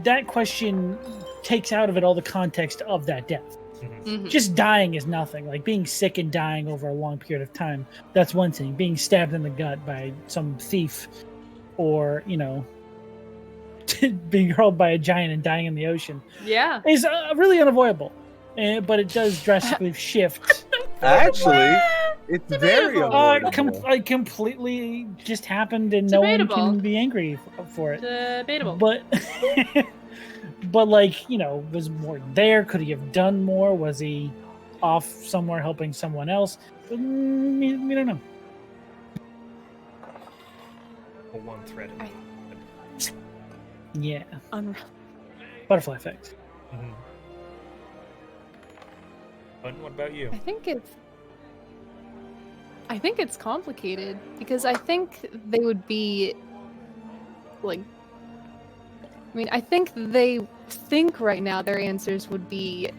that question takes out of it all the context of that death. Mhm. Just dying is nothing. Like being sick and dying over a long period of time, that's one thing. Being stabbed in the gut by some thief or, you know, being hurled by a giant and dying in the ocean Yeah. is really unavoidable. But it does drastically shift. Actually, it's very Debatable. avoidable. Completely just happened and no one Debatable. can be angry for it. Debatable. But, but like, you know, was Morton there? Could he have done more? Was he off somewhere helping someone else? We don't know. A one thread. Yeah, Unreal. butterfly effect. Mm-hmm. Button, what about you? I think it's complicated because I think they would be like, I mean, I think they think right now their answers would be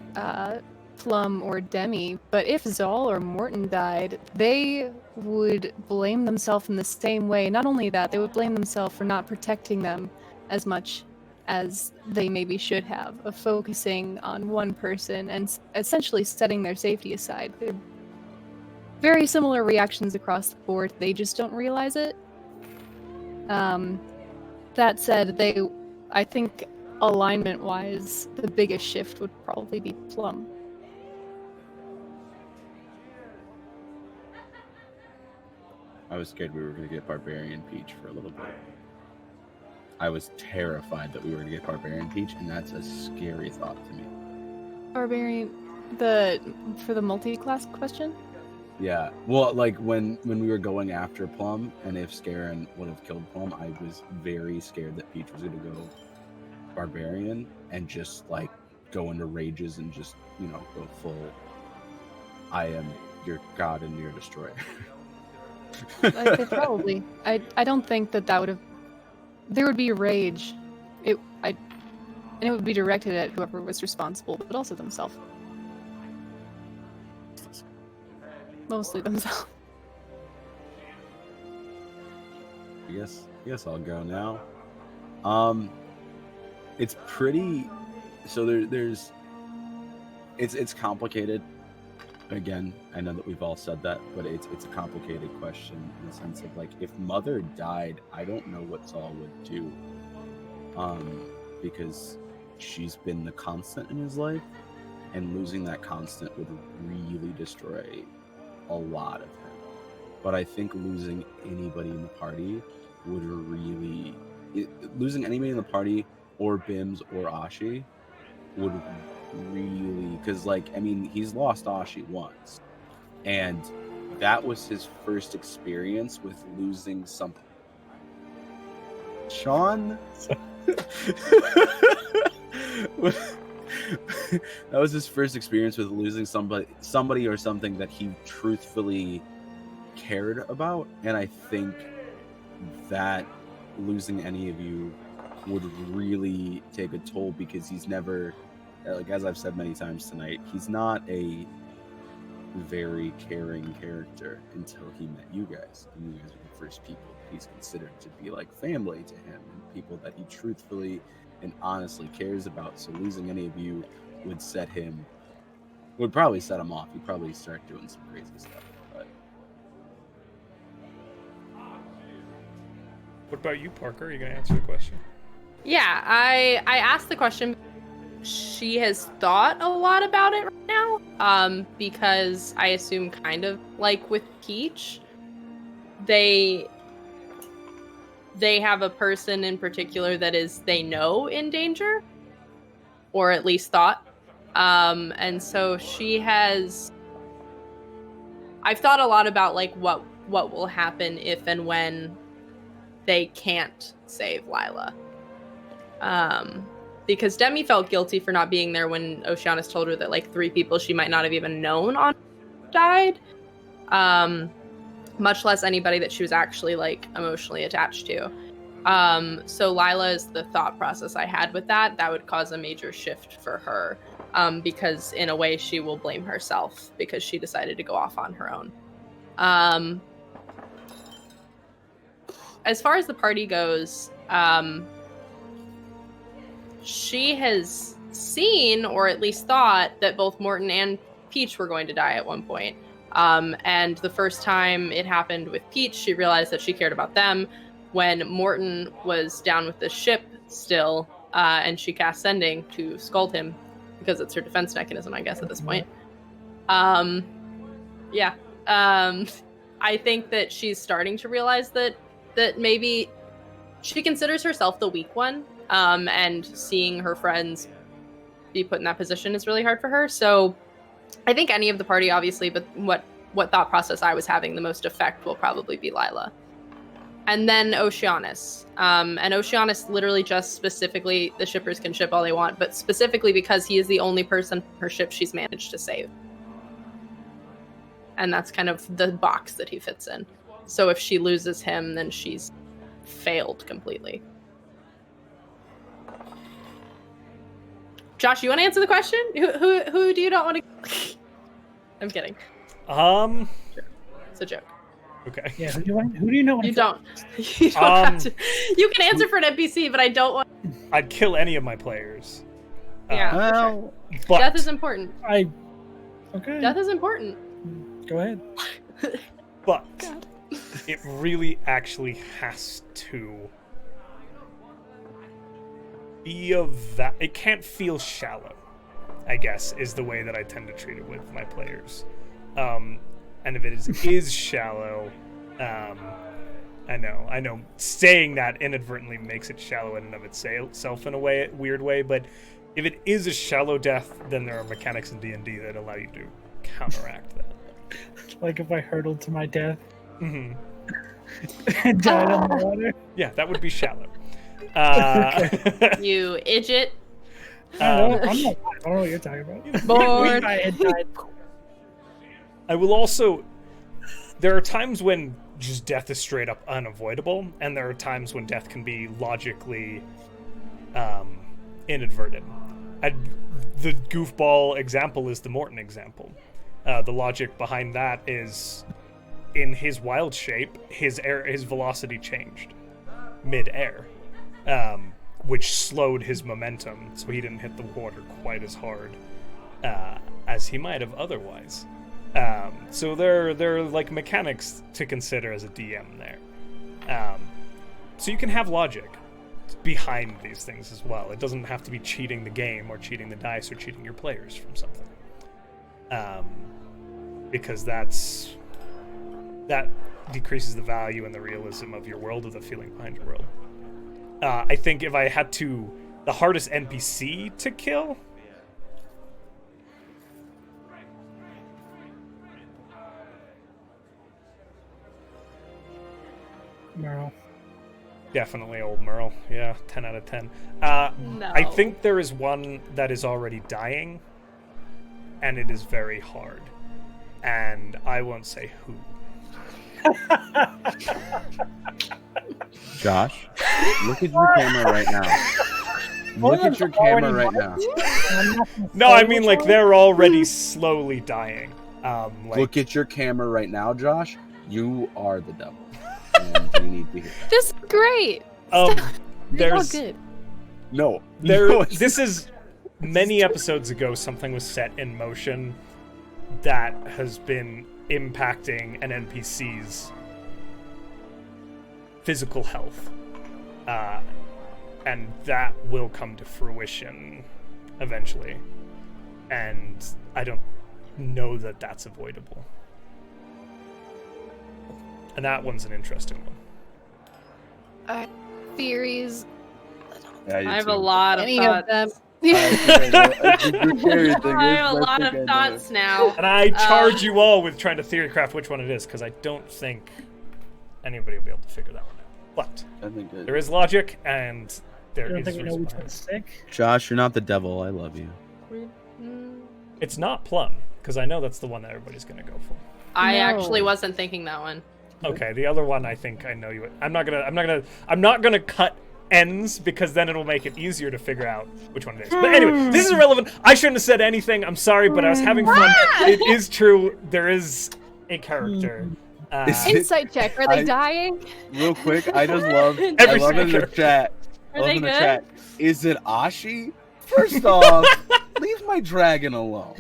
Plum or Demi, but if Zal or Morton died, they would blame themselves in the same way. Not only that, they would blame themselves for not protecting them as much as they maybe should have, of focusing on one person and essentially setting their safety aside. They're very similar reactions across the board. They just don't realize it. That said, I think alignment-wise, the biggest shift would probably be Plum. I was scared we were going to get Barbarian Peach for a little bit. I was terrified that we were going to get Barbarian Peach, and that's a scary thought to me. Barbarian, for the multi-class question? Yeah, well, like when we were going after Plum, and if Scarin would have killed Plum, I was very scared that Peach was going to go Barbarian and just like go into rages and just, you know, go full I am your god and your destroyer. Probably. I don't think that would have. There would be rage. And it would be directed at whoever was responsible, but also themselves. Mostly themselves. I guess I'll go now. It's pretty. So there's. It's complicated. Again, I know that we've all said that, but it's a complicated question in the sense of like, if Mother died, I don't know what Zal would do, because she's been the constant in his life, and losing that constant would really destroy a lot of him. But I think losing anybody in the party would really, losing anybody in the party, or Bims or Ashi, would really, because like, I mean, he's lost Ashi once, and that was his first experience with losing something. Sean? That was his first experience with losing somebody or something that he truthfully cared about, and I think that losing any of you would really take a toll, because he's never, like, as I've said many times tonight, he's not a very caring character until he met you guys. And you guys are the first people he's considered to be like family to him, and people that he truthfully and honestly cares about. So losing any of you would probably set him off. He'd probably start doing some crazy stuff. But What about you, Parker? Are you going to answer the question? Yeah, I asked the question. She has thought a lot about it right now, because I assume, kind of like with Peach, they have a person in particular that is, they know, in danger, or at least thought, and so I've thought a lot about like what will happen if and when they can't save Lila. Because Demi felt guilty for not being there when Oceanus told her that like 3 people she might not have even known on died. Much less anybody that she was actually like emotionally attached to. So Lila is the thought process I had with that. That would cause a major shift for her. Because in a way she will blame herself because she decided to go off on her own. As far as the party goes, she has seen, or at least thought, that both Morton and Peach were going to die at one point. And the first time it happened with Peach, she realized that she cared about them when Morton was down with the ship still, and she cast Sending to scold him, because it's her defense mechanism, I guess, at this point. I think that she's starting to realize that maybe she considers herself the weak one, and seeing her friends be put in that position is really hard for her. So I think any of the party, obviously, but what thought process I was having the most effect will probably be Lila. And then Oceanus. And Oceanus literally just specifically, the shippers can ship all they want, but specifically because he is the only person on her ship she's managed to save. And that's kind of the box that he fits in. So if she loses him, then she's failed completely. Josh, you want to answer the question? Who do you not want to? I'm kidding. It's a joke. Okay. Yeah, who do you know? Want You to don't. You don't have to. You can answer for an NPC, but I don't want. I'd kill any of my players. Yeah. Well, But Death is important. Okay. Death is important. Go ahead. but God. it really actually has to be of that. It can't feel shallow, I guess, is the way that I tend to treat it with my players. And if it is shallow, I know saying that inadvertently makes it shallow in and of itself in a weird way, but if it is a shallow death, then there are mechanics in D&D that allow you to counteract that. Like if I hurtled to my death Mm-hmm. and died on the water. Yeah, that would be shallow. You idiot. I don't know what you're talking about. Born. I had died. I will also... There are times when just death is straight up unavoidable, and there are times when death can be logically inadvertent. The goofball example is the Morton example. The logic behind that is, in his wild shape, his velocity changed mid-air, which slowed his momentum, so he didn't hit the water quite as hard as he might have otherwise. So there are like mechanics to consider as a DM there. So you can have logic behind these things as well. It doesn't have to be cheating the game or cheating the dice or cheating your players from something. Because that decreases the value and the realism of your world, or the feeling behind your world. I think if I had to, the hardest NPC to kill. Merle. Definitely old Merle. Yeah, 10 out of 10. No. I think there is one that is already dying, and it is very hard. And I won't say who. Josh, look at your camera right now. Look at your camera right now. No, I mean, like, they're already slowly dying. Look at your camera right now, Josh. You are the devil. And you need to hear that. This is great. There's good. No. This is many episodes ago. Something was set in motion that has been impacting an NPC's physical health, and that will come to fruition eventually. And I don't know that that's avoidable. And that one's an interesting one. Theories. Yeah, you I have too. a lot of Any thoughts. of them. I have a lot of thoughts now. And I charge you all with trying to theory craft which one it is, because I don't think anybody will be able to figure that one out. But I think there is logic, and I there don't is think we know reason which behind one's it. sick. Josh, you're not the devil. I love you. It's not Plum, because I know that's the one that everybody's going to go for. I No. actually wasn't thinking that one. Okay, the other one I think I know you. I'm not gonna cut ends, because then it'll make it easier to figure out which one it is. But anyway, this is irrelevant. I shouldn't have said anything. I'm sorry, but I was having fun. It is true. There is a character. Insight check. Are they I- dying? Real quick, I just love Every I love in the character. chat. Are I love they in the good? chat. Is it Ashi? First off, leave my dragon alone.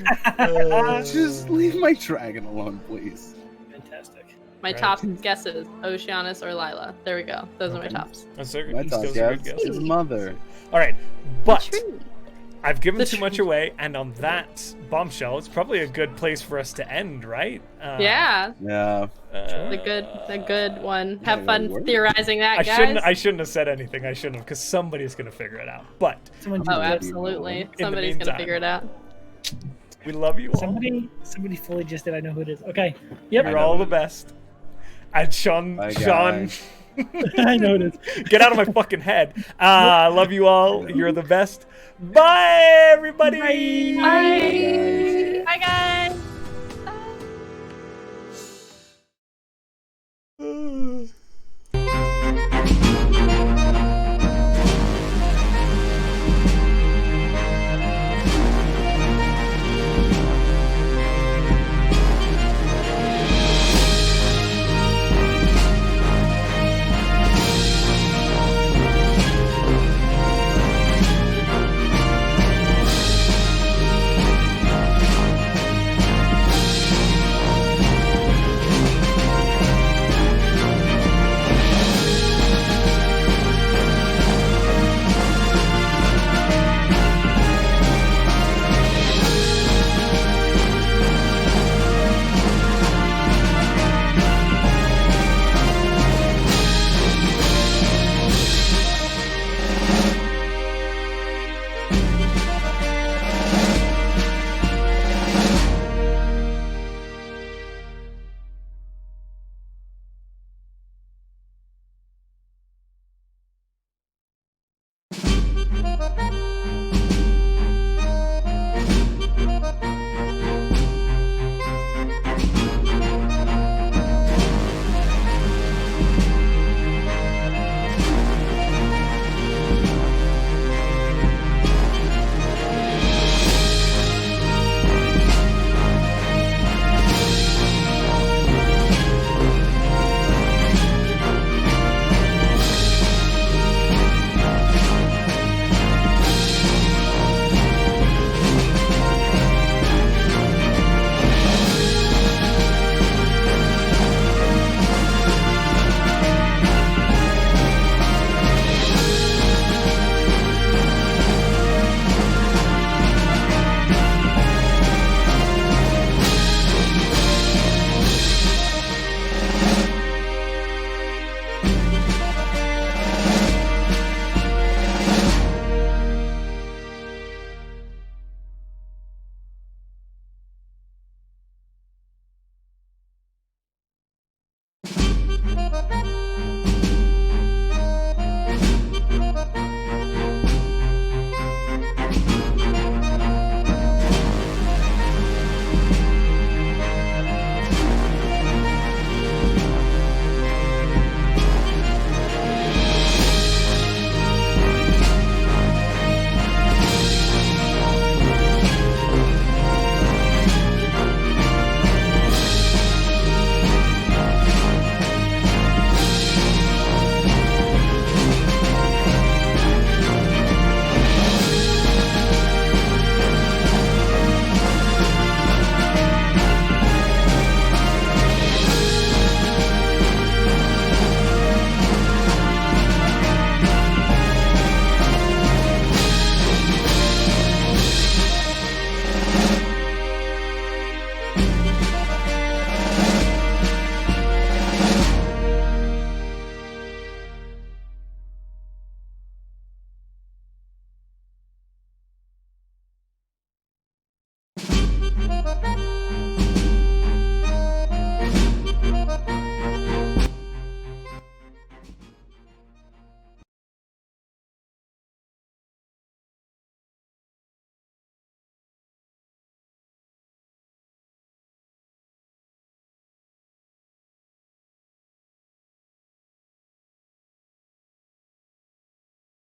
Just leave my dragon alone, please. Fantastic. My Right. top guesses: Oceanus or Lila. There we go. Those are my Okay. tops. That's a, My those dog are good guess guesses. his mother. All right, but True. I've given The too much away, and on that bombshell, it's probably a good place for us to end, right? Yeah, Yeah. the good one. Have Yeah, fun what? theorizing that, I guys. shouldn't have said anything. I shouldn't have, because somebody's gonna figure it out. But Someone, Oh, Yeah. absolutely. the Somebody's gonna meantime. figure it out. we love you all. somebody fully just did. I know who it is. Okay. Yep. You're all the best. And Sean, Bye, Sean, I know it is. get out of my fucking head. I love you all. You're the best. Bye, everybody. Bye. Bye, guys. Bye.